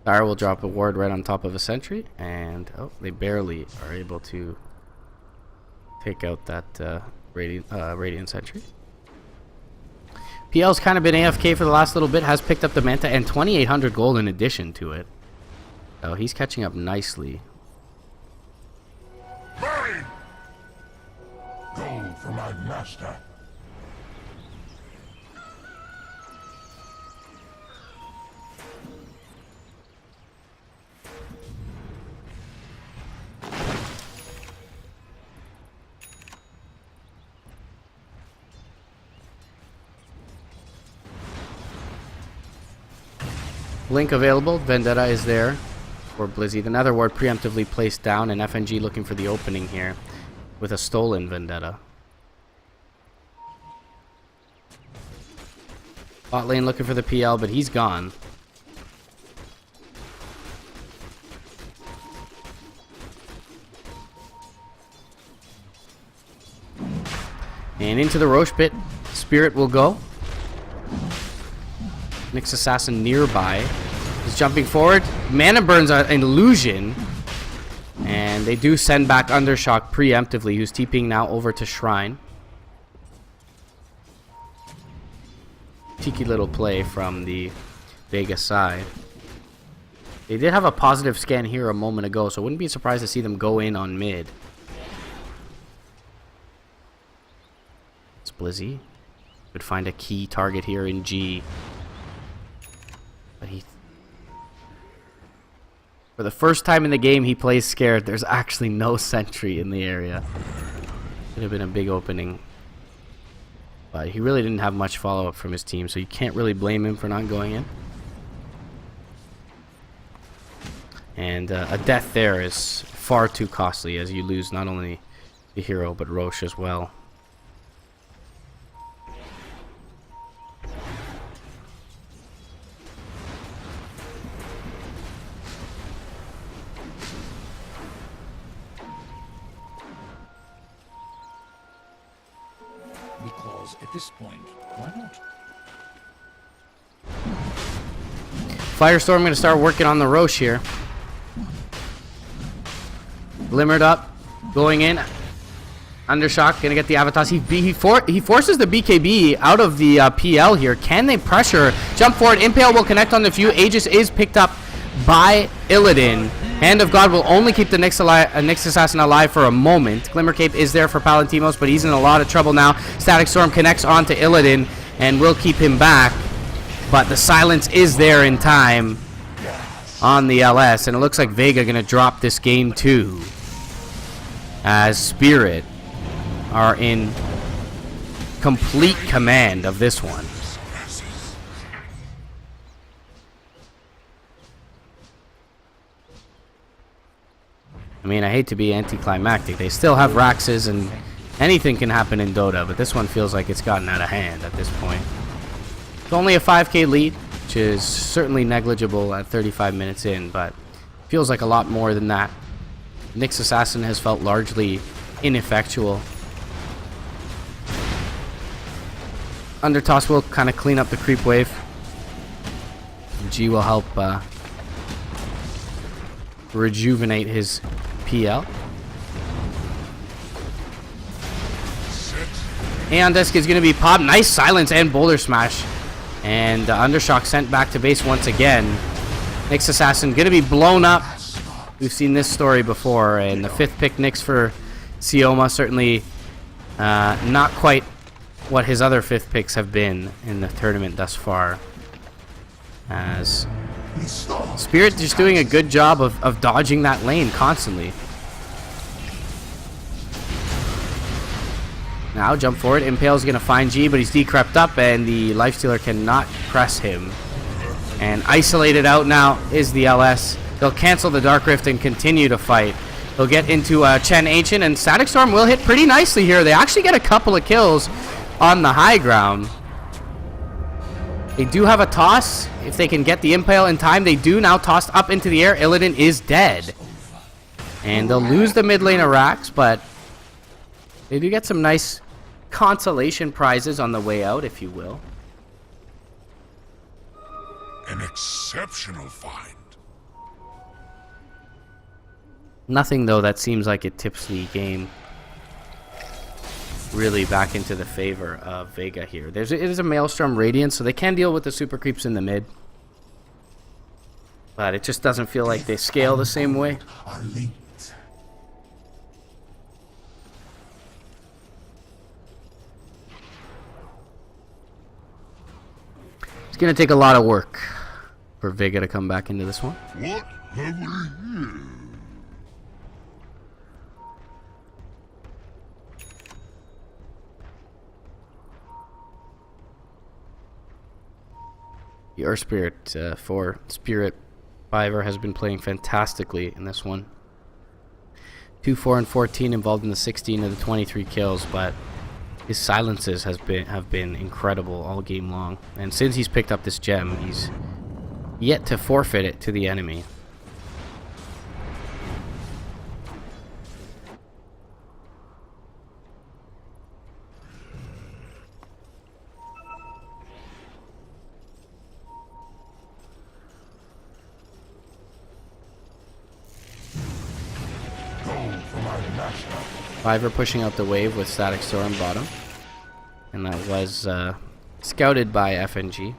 Fire will drop a ward right on top of a sentry, and oh, they barely are able to take out that Radiant sentry. PL's kind of been AFK for the last little bit, has picked up the Manta and 2,800 gold in addition to it. Oh, he's catching up nicely. Mine! Gold for my master. Blink available. Vendetta is there for Blizzy. The Netherward preemptively placed down, and FNG looking for the opening here with a stolen Vendetta. Bot lane looking for the PL, but he's gone. And into the Roche pit, Spirit will go. Nyx Assassin nearby. He's jumping forward. Mana burns an illusion. And they do send back Undershock preemptively, who's TPing now over to Shrine. Cheeky little play from the Vega side. They did have a positive scan here a moment ago, so I wouldn't be surprised to see them go in on mid. It's Blizzy. Could find a key target here in G. But for the first time in the game, he plays scared. There's actually no sentry in the area. Could have been a big opening. But he really didn't have much follow-up from his team, so you can't really blame him for not going in. And a death there is far too costly, as you lose not only the hero, but Roche as well. Because at this point, why not? Firestorm going to start working on the Roche here. Glimmered up, going in. Undershock going to get the Avatos. He forces the BKB out of the PL here. Can they pressure? Jump forward. Impale will connect on the few. Aegis is picked up by Illidan. Hand of God will only keep the Nyx Assassin alive for a moment. Glimmer Cape is there for Palantimos, but he's in a lot of trouble now. Static Storm connects onto Illidan and will keep him back. But the silence is there in time on the LS, and it looks like Vega going to drop this game too, as Spirit are in complete command of this one. I mean, I hate to be anticlimactic. They still have Raxes, and anything can happen in Dota, but this one feels like it's gotten out of hand at this point. It's only a 5k lead, which is certainly negligible at 35 minutes in, but feels like a lot more than that. Nyx Assassin has felt largely ineffectual. Undertoss will kind of clean up the creep wave. G will help rejuvenate his PL. Aeon Disc is going to be popped. Nice silence and boulder smash. And Undershock sent back to base once again. Nyx Assassin going to be blown up. We've seen this story before. And the 5th pick Nyx for Sioma. Certainly not quite what his other 5th picks have been in the tournament thus far. As Spirit just doing a good job of dodging that lane constantly. Now jump forward. Impale's going to find G, but he's decrept up, and the Lifestealer cannot press him. And isolated out now is the LS. They'll cancel the Dark Rift and continue to fight. They'll get into Chen Ancient, and Static Storm will hit pretty nicely here. They actually get a couple of kills on the high ground. They do have a toss. If they can get the Impale in time, they do now tossed up into the air. Illidan is dead. And they'll lose the mid lane of Rax, but they do get some nice consolation prizes on the way out, if you will. An exceptional find. Nothing, though, that seems like it tips the game really back into the favor of Vega here. It is a Maelstrom Radiance, so they can deal with the super creeps in the mid. But it just doesn't feel like they scale the same way. It's going to take a lot of work for Vega to come back into this one. What have we here? The Earth Spirit for Spirit Fiver has been playing fantastically in this one. 2, 4, and 14 involved in the 16 of the 23 kills, but His silences have been incredible all game long. And since he's picked up this gem, he's yet to forfeit it to the enemy. Fiverr pushing out the wave with Static Storm bottom. And that was scouted by FNG.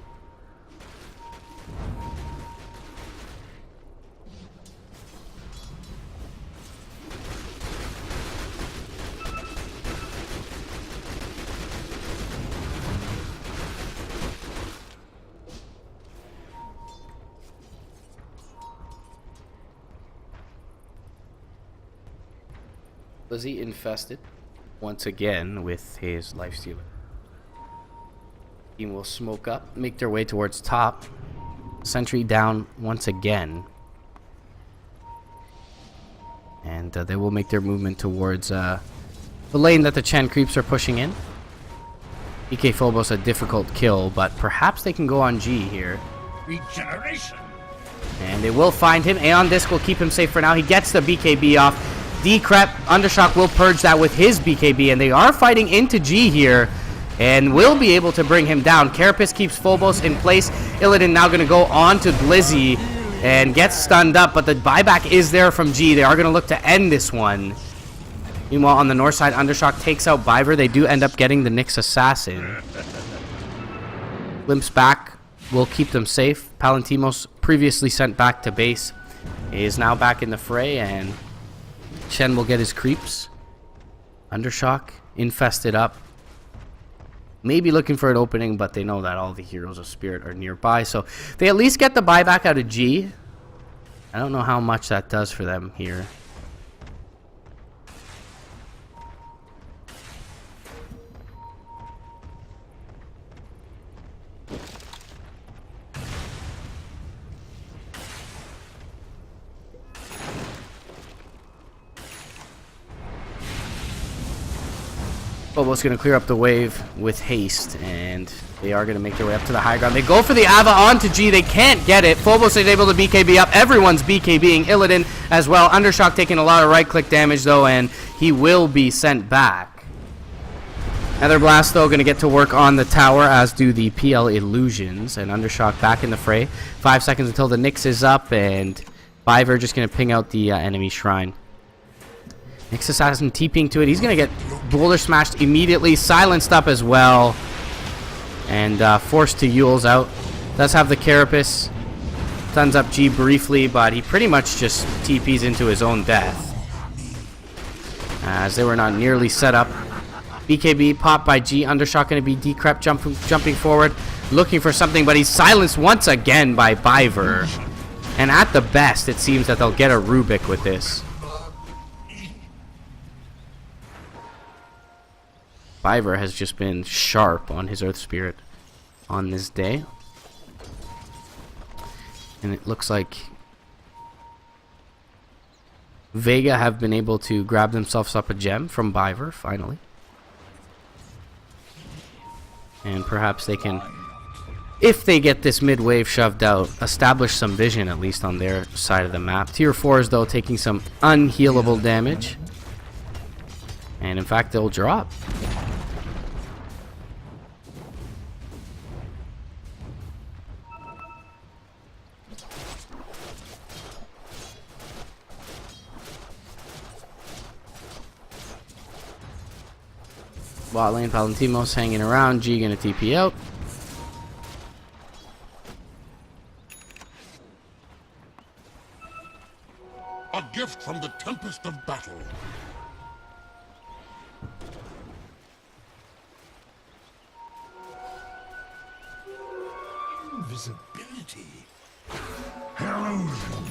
Lizzie infested once again with his lifestealer. Team will smoke up, make their way towards top. Sentry down once again. And they will make their movement towards the lane that the Chen creeps are pushing in. EK Phobos a difficult kill, but perhaps they can go on G here. Regeneration. And they will find him. Aeon Disc will keep him safe for now. He gets the BKB off. Decrep, Undershock will purge that with his BKB, and they are fighting into G here, and will be able to bring him down. Carapace keeps Phobos in place. Illidan now going to go on to Blizzy and gets stunned up, but the buyback is there from G. They are going to look to end this one. Meanwhile, on the north side, Undershock takes out Biver. They do end up getting the Nyx Assassin. Limps back will keep them safe. Palantimos, previously sent back to base, is now back in the fray, and Chen will get his creeps. Undershock infested up. Maybe looking for an opening, but they know that all the Heroes of Spirit are nearby. So they at least get the buyback out of G. I don't know how much that does for them here. Phobos going to clear up the wave with haste, and they are going to make their way up to the high ground. They go for the Ava onto G. They can't get it. Phobos is able to BKB up. Everyone's BKBing Illidan as well. Undershock taking a lot of right-click damage, though, and he will be sent back. Nether Blast, though, going to get to work on the tower, as do the PL Illusions. And Undershock back in the fray. 5 seconds until the Nyx is up, and Biver just going to ping out the enemy shrine. Nyx Assassin TPing to it. He's going to get boulder smashed immediately. Silenced up as well. And forced to Yule's out. Does have the Carapace. Stuns up G briefly, but he pretty much just TPs into his own death, as they were not nearly set up. BKB popped by G. Undershock going to be Decrep jumping forward, looking for something, but he's silenced once again by Biver. And at the best, it seems that they'll get a Rubik with this. Biver has just been sharp on his Earth Spirit on this day. And it looks like Vega have been able to grab themselves up a gem from Biver, finally. And perhaps they can, if they get this mid-wave shoved out, establish some vision at least on their side of the map. Tier 4s, though, taking some unhealable damage. And in fact, they'll drop. Bot lane, Palantimos hanging around. G gonna TP out. A gift from the tempest of battle. Invisibility. Illusion.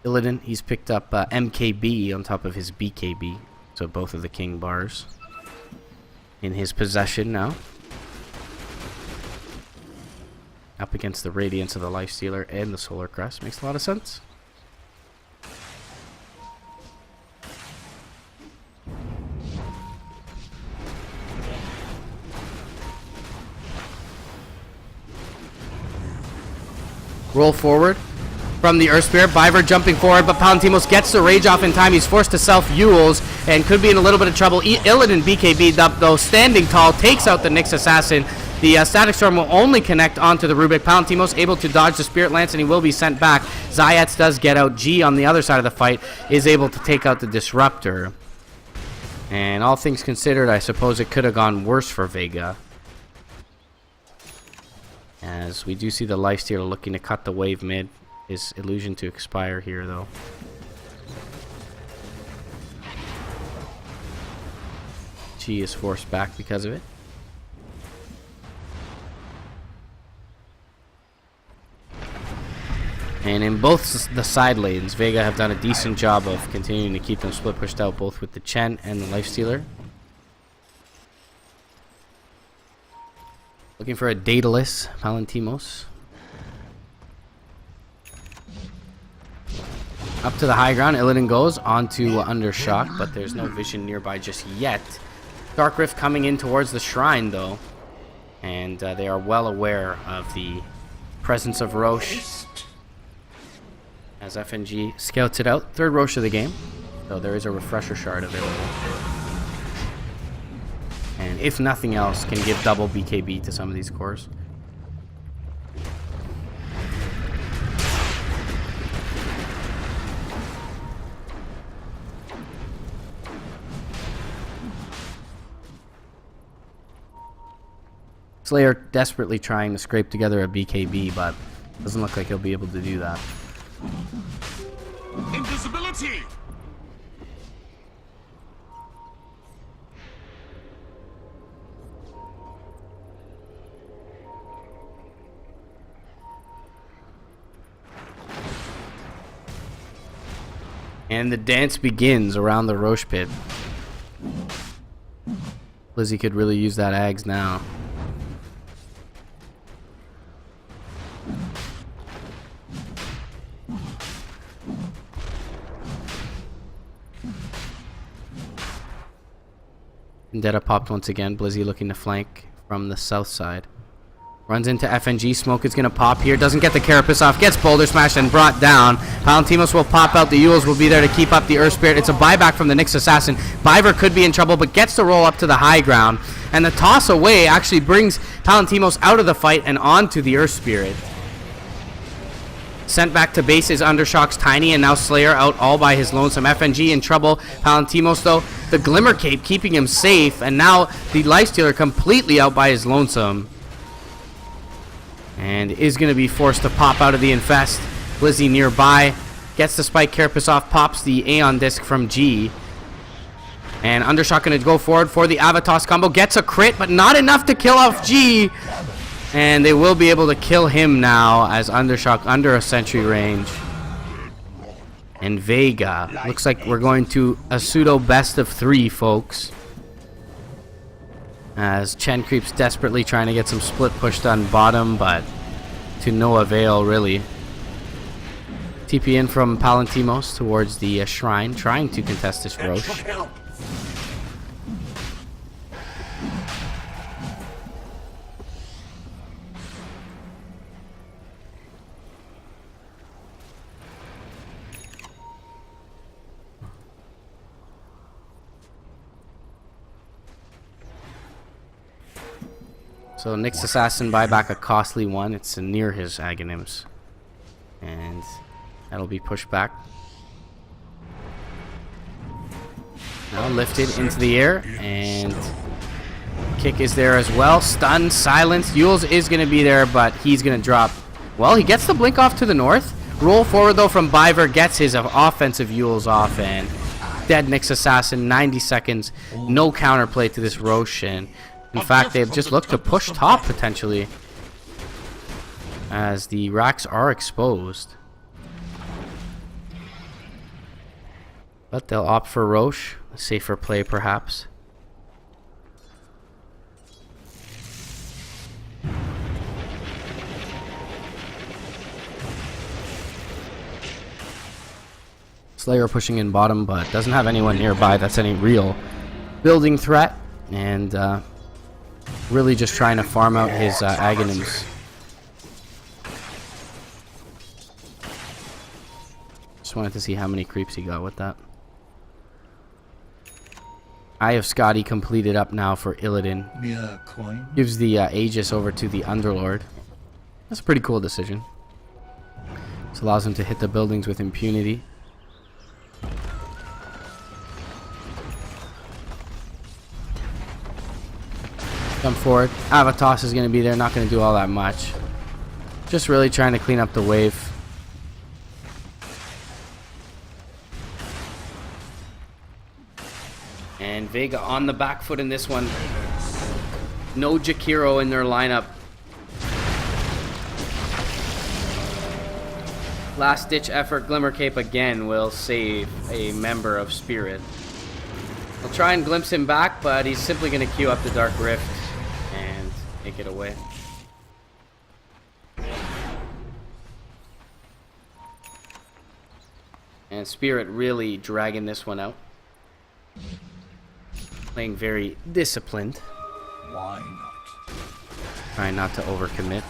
Illidan, he's picked up MKB on top of his BKB. So both of the king bars in his possession now. up against the Radiance of the Lifestealer and the Solar Crest. Makes a lot of sense. Roll forward from the Earth Spirit. Biver jumping forward, but Palantimos gets the Rage off in time. He's forced to self-Yules and could be in a little bit of trouble. Illidan BKB'd up, though, standing tall, takes out the Nyx Assassin. The Static Storm will only connect onto the Rubik. Palantimos able to dodge the Spirit Lance, and he will be sent back. Zayats does get out. G on the other side of the fight is able to take out the Disruptor. And all things considered, I suppose it could have gone worse for Vega. As we do see the Lifestealer looking to cut the wave mid. His illusion to expire here, though. G is forced back because of it. And in both the side lanes, Vega have done a decent job of continuing to keep them split pushed out, both with the Chen and the Lifestealer. Looking for a Daedalus, Palantimos. Up to the high ground, Illidan goes onto Undershock, but there's no vision nearby just yet. Dark Rift coming in towards the shrine, though. And they are well aware of the presence of Roche. As FNG scouts it out. Third Roche of the game. So there is a Refresher Shard available. And if nothing else, can give double BKB to some of these cores. Slayer desperately trying to scrape together a BKB, but doesn't look like he'll be able to do that. Invisibility! And the dance begins around the Roche pit. Lizzie could really use that Ags now. Vendetta popped once again. Blizzy looking to flank from the south side. Runs into FNG. Smoke is going to pop here. Doesn't get the Carapace off. Gets Boulder Smashed and brought down. Palantimos will pop out. The Yules will be there to keep up the Earth Spirit. It's a buyback from the Nyx Assassin. Biver could be in trouble, but gets the roll up to the high ground. And the toss away actually brings Palantimos out of the fight and onto the Earth Spirit. Sent back to base is Undershock's Tiny, and now Slayer out all by his lonesome. FNG in trouble. Palantimos, though, the Glimmer Cape keeping him safe, and now the Lifestealer completely out by his lonesome. And is going to be forced to pop out of the Infest. Blizzy nearby. Gets the Spike Carapace off, pops the Aeon Disc from G. And Undershock going to go forward for the Avatos combo. Gets a crit, but not enough to kill off G. And they will be able to kill him now as Undershock under a sentry range. And Vega. Looks like we're going to a pseudo best of 3, folks. As Chen creeps desperately trying to get some split push done bottom, but to no avail, really. TP in from Palantimos towards the shrine, trying to contest this Roche. So Nyx Assassin buy back a costly one. It's near his Aghanims. And that'll be pushed back. Now lifted into the air. And kick is there as well. Stun, silence. Yules is going to be there, but he's going to drop. Well, he gets the blink off to the north. Roll forward, though, from Biver. Gets his offensive Yules off. And dead Nyx Assassin. 90 seconds. No counterplay to this Roche. And in fact, they've just looked to push top, potentially, as the racks are exposed. But they'll opt for Roche, a safer play, perhaps. Slayer pushing in bottom, but doesn't have anyone nearby that's any real building threat. And really just trying to farm out his Aghanims. Just wanted to see how many creeps he got with that. Eye of Scotty completed up now for Illidan. Mere coin. Gives the Aegis over to the Underlord. That's a pretty cool decision. This allows him to hit the buildings with impunity. Come forward. Avatos is going to be there, not going to do all that much. Just really trying to clean up the wave. And Vega on the back foot in this one. No Jakiro in their lineup. Last ditch effort. Glimmer Cape again will save a member of Spirit. I'll try and glimpse him back, but he's simply going to queue up the Dark Rift and take it away. And Spirit really dragging this one out. Playing very disciplined. Why not? Trying not to overcommit.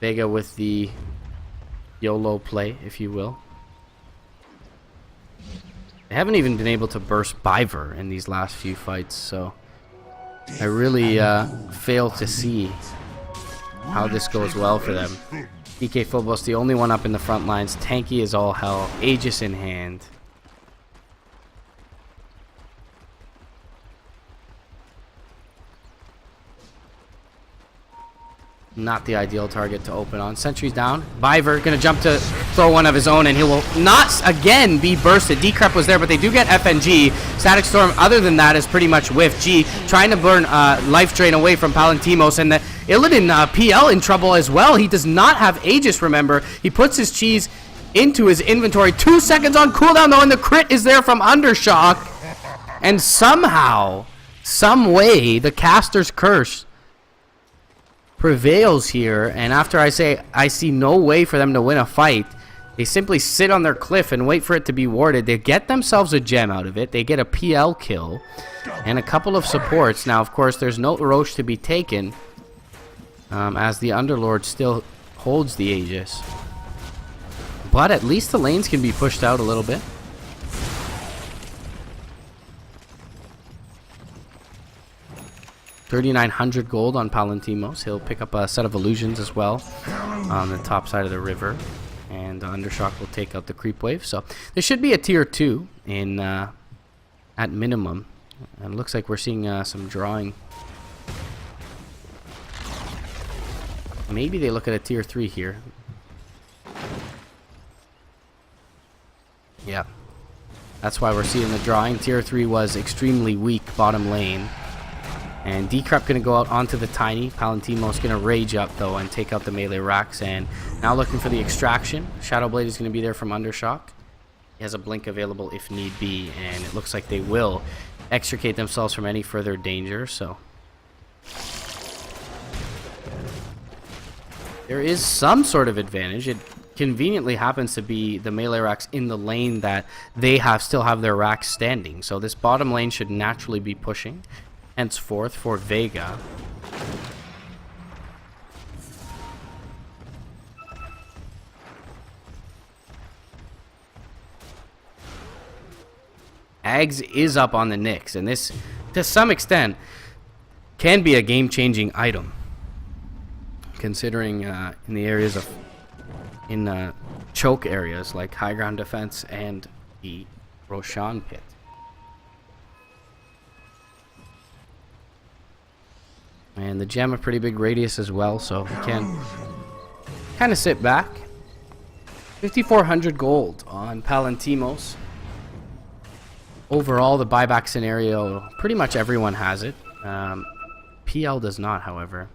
Vega with the YOLO play, if you will. They haven't even been able to burst Biver in these last few fights, so I really fail to see how this goes well for them. DK Phobos, the only one up in the front lines. Tanky is all hell. Aegis in hand. Not the ideal target to open on. Sentry's down. Biver gonna jump to throw one of his own, and he will not again be bursted. Decrep was there, but they do get FNG. Static Storm, other than that, is pretty much whiff. G trying to burn life drain away from Palantimos, and the Illidan PL in trouble as well. He does not have Aegis, remember. He puts his cheese into his inventory. 2 seconds on cooldown, though, and the crit is there from Undershock. And somehow, some way, the caster's curse prevails here, and after I say I see no way for them to win a fight, they simply sit on their cliff and wait for it to be warded. They get themselves a gem out of it. They get a PL kill and a couple of supports. Now, of course, there's no Roche to be taken, as the Underlord still holds the Aegis. But at least the lanes can be pushed out a little bit. $3,900 gold on Palantimos. He'll pick up a set of illusions as well on the top side of the river. And Undershock will take out the creep wave. So there should be a tier 2 in at minimum. And it looks like we're seeing some drawing. Maybe they look at a tier 3 here. Yeah. That's why we're seeing the drawing. Tier 3 was extremely weak bottom lane. And Decrep going to go out onto the Tiny. Palantimos going to rage up, though, and take out the melee racks. And now looking for the extraction. Shadowblade is going to be there from Undershock. He has a blink available if need be. And it looks like they will extricate themselves from any further danger. So there is some sort of advantage. It conveniently happens to be the melee racks in the lane that they still have their racks standing. So this bottom lane should naturally be pushing. Henceforth for Vega. Ags is up on the Nyx, and this, to some extent, can be a game-changing item. Considering in the areas of, choke areas like high ground defense and the Roshan pit. And the gem a pretty big radius as well, so we can kind of sit back. 5,400 gold on Palantimos. Overall, the buyback scenario, pretty much everyone has it. PL does not, however.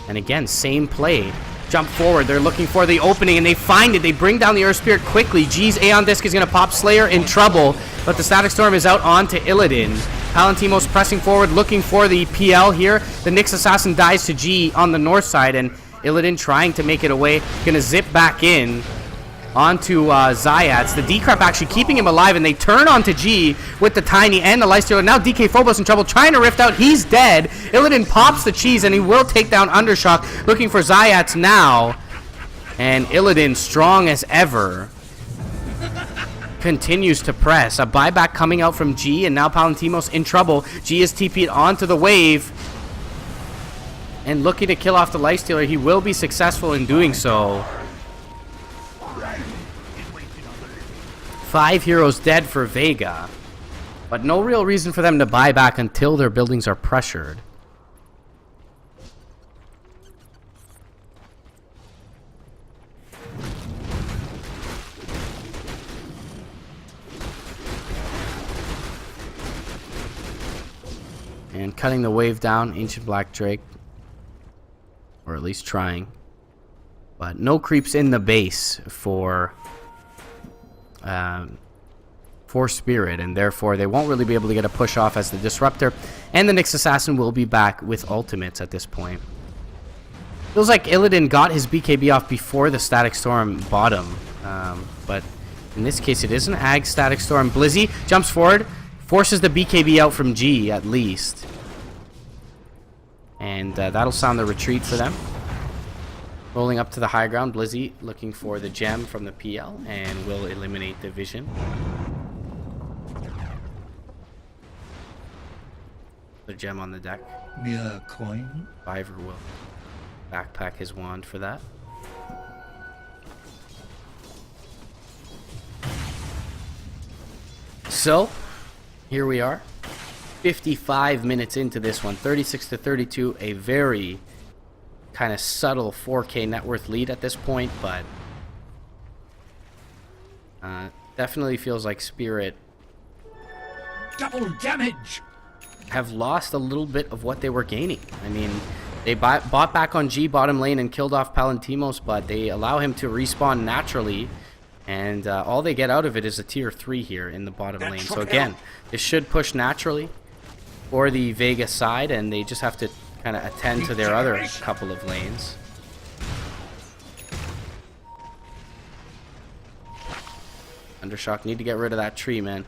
And again, same play. Jump forward. They're looking for the opening, and they find it. They bring down the Earth Spirit quickly. G's Aeon Disc is going to pop Slayer in trouble, but the Static Storm is out onto Illidan. Palantimos pressing forward, looking for the PL here. The Nyx Assassin dies to G on the north side, and Illidan trying to make it away. Gonna zip back in onto Zayats. The Decrep actually keeping him alive, and they turn onto G with the Tiny and the Lifestealer. Now DK Phobos in trouble, trying to rift out. He's dead. Illidan pops the cheese, and he will take down Undershock, looking for Zayats now. And Illidan, strong as ever, continues to press. A buyback coming out from G, and now Palantimos in trouble. G is TP'd onto the wave and looking to kill off the Lifestealer. He will be successful in doing so. 5 heroes dead for Vega, but no real reason for them to buy back until their buildings are pressured. And cutting the wave down, Ancient Black Drake, or at least trying, but no creeps in the base for Spirit, and therefore they won't really be able to get a push off as the Disruptor and the Nyx Assassin will be back with ultimates at this point. Feels like Illidan got his BKB off before the Static Storm bottom, but in this case it is an Ag Static Storm. Blizzy jumps forward, forces the BKB out from G at least, and that'll sound the retreat for them. Rolling up to the high ground, Blizzy looking for the gem from the PL and will eliminate the vision. The gem on the deck. Mere coin? Fiver will backpack his wand for that. So, here we are. 55 minutes into this one. 36-32, a very kind of subtle 4K net worth lead at this point, but definitely feels like Spirit Double damage! have lost a little bit of what they were gaining. I mean, they bought back on G bottom lane and killed off Palantimos, but they allow him to respawn naturally, and all they get out of it is a tier 3 here in the bottom lane. So again, this should push naturally for the Vega side, and they just have to kind of attend to their other couple of lanes. Undershock need to get rid of that tree, man.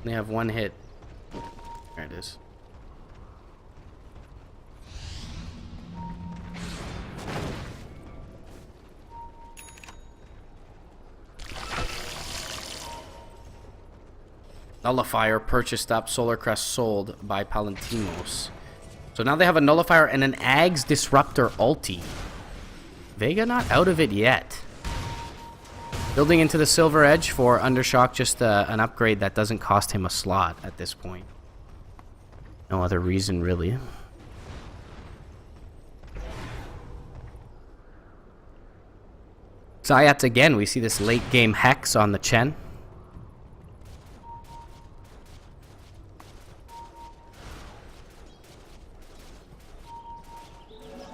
They have one hit. There it is. Nullifier purchased up, Solar Crest sold by Palantimos. So now they have a Nullifier and an Ag's Disruptor ulti. Vega not out of it yet. Building into the Silver Edge for Undershock, just an upgrade that doesn't cost him a slot at this point. No other reason, really. Zayats again, we see this late game Hex on the Chen.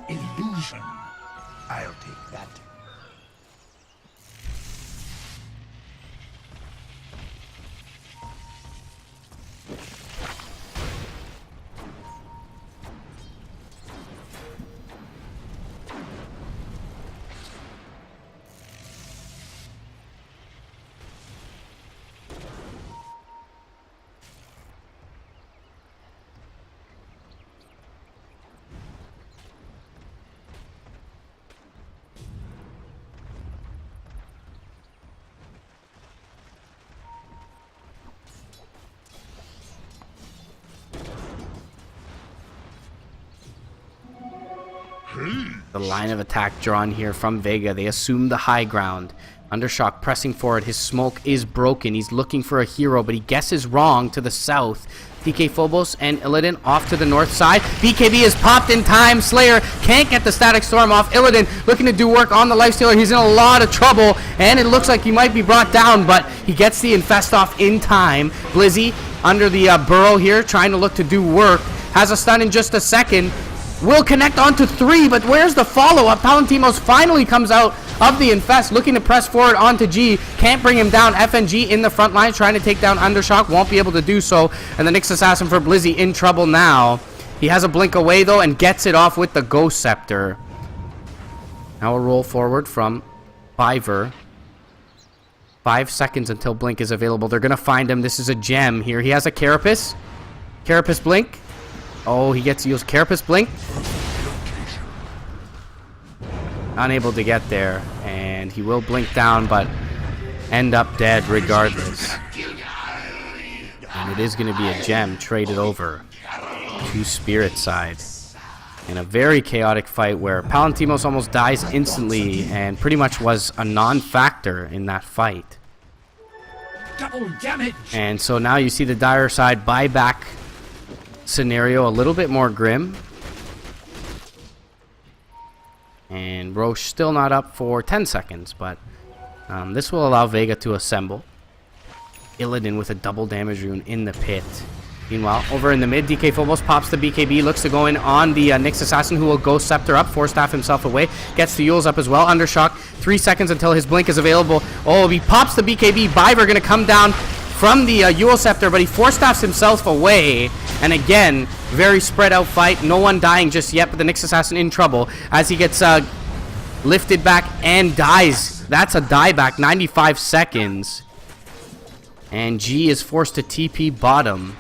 Illusion. I'll take that. The line of attack drawn here from Vega. They assume the high ground. Undershock pressing forward. His smoke is broken. He's looking for a hero, but he guesses wrong to the south. DK Phobos and Illidan off to the north side. BKB is popped in time. Slayer can't get the Static Storm off. Illidan looking to do work on the Lifestealer. He's in a lot of trouble, and it looks like he might be brought down, but he gets the Infest off in time. Blizzy under the burrow here, trying to look to do work. Has a stun in just a second. Will connect onto 3, but where's the follow-up? Palantimos finally comes out of the Infest, looking to press forward onto G. Can't bring him down. FNG in the front line, trying to take down Undershock. Won't be able to do so. And the Nyx Assassin for Blizzy in trouble now. He has a blink away, though, and gets it off with the Ghost Scepter. Now a roll forward from Biver. 5 seconds until blink is available. They're going to find him. This is a gem here. He has a Carapace. Carapace blink. Oh, he gets to use Carapace blink. Unable to get there. And he will blink down, but end up dead regardless. And it is going to be a gem traded over to Spirit side. In a very chaotic fight where Palantimos almost dies instantly and pretty much was a non-factor in that fight. Double damage. And so now you see the dire side buyback scenario a little bit more grim. And Roche still not up for 10 seconds, but this will allow Vega to assemble. Illidan with a double damage rune in the pit. Meanwhile, over in the mid, DK Phobos pops the BKB, looks to go in on the Nyx Assassin, who will Ghost Scepter up, Force Staff himself away, gets the Yules up as well, Undershock, 3 seconds until his blink is available. Oh, he pops the BKB, Biver going to come down from the Yule Scepter, but he Force Staffs himself away, and again, very spread out fight, no one dying just yet, but the Nyx Assassin in trouble as he gets lifted back and dies. That's a dieback, 95 seconds, and G is forced to TP bottom,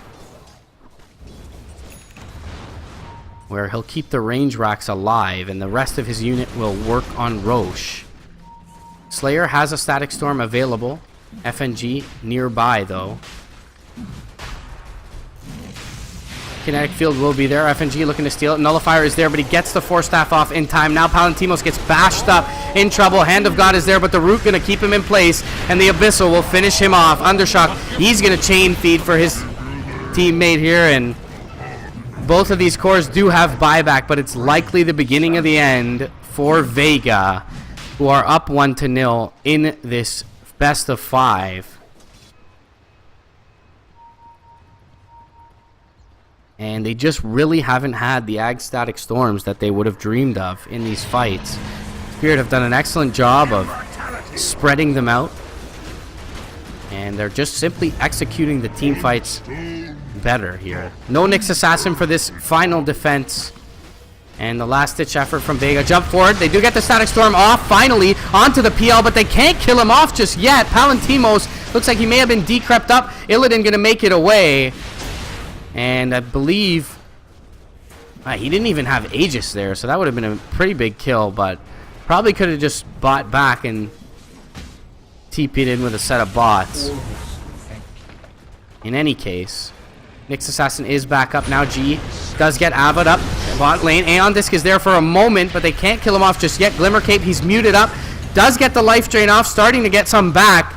where he'll keep the range racks alive and the rest of his unit will work on Roche. Slayer has a Static Storm available. FNG nearby though. Kinetic Field will be there. FNG looking to steal it. Nullifier is there, but he gets the Force Staff off in time. Now Palantimos gets bashed up, in trouble. Hand of God is there, but the Root going to keep him in place, and the Abyssal will finish him off. Undershock, he's going to chain feed for his teammate here, and both of these cores do have buyback, but it's likely the beginning of the end for Vega, who are up 1-0 in this best of 5. And they just really haven't had the Ag Static Storms that they would have dreamed of in these fights. Spirit have done an excellent job of spreading them out. And they're just simply executing the team fights better here. No Nyx Assassin for this final defense. And the last-ditch effort from Vega. Jump forward. They do get the Static Storm off, finally, onto the PL, but they can't kill him off just yet. Palantimos looks like he may have been decrept up. Illidan going to make it away. And I believe he didn't even have Aegis there, so that would have been a pretty big kill, but probably could have just bought back and TP'd in with a set of bots. In any case, Nyx Assassin is back up now. G does get Avad up. Bot lane. Aeon Disc is there for a moment, but they can't kill him off just yet. Glimmer Cape, he's muted up. Does get the life drain off, starting to get some back.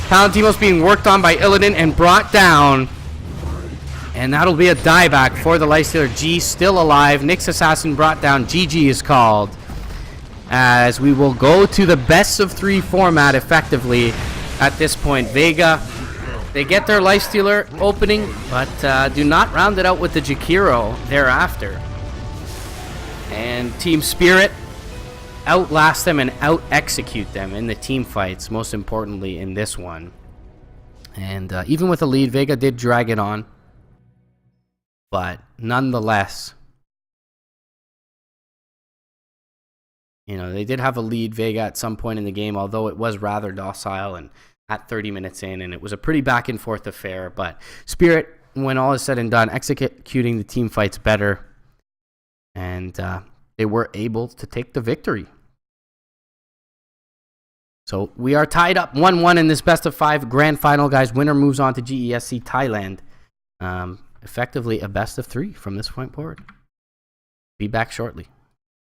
Palantimos being worked on by Illidan and brought down. And that'll be a dieback for the Lifestealer. G still alive. Nyx Assassin brought down. GG is called. As we will go to the best of 3 format effectively at this point. Vega, they get their Lifestealer opening, but do not round it out with the Jakiro thereafter. And Team Spirit outlast them and out-execute them in the team fights, most importantly in this one. And even with a lead, Vega did drag it on. But nonetheless, you know, they did have a lead, Vega, at some point in the game, although it was rather docile and at 30 minutes in, and it was a pretty back and forth affair. But Spirit, when all is said and done, executing the team fights better, and they were able to take the victory. So we are tied up 1-1 in this best of 5 grand final, guys. Winner moves on to GESC Thailand. Effectively a best of 3 from this point forward. Be back shortly.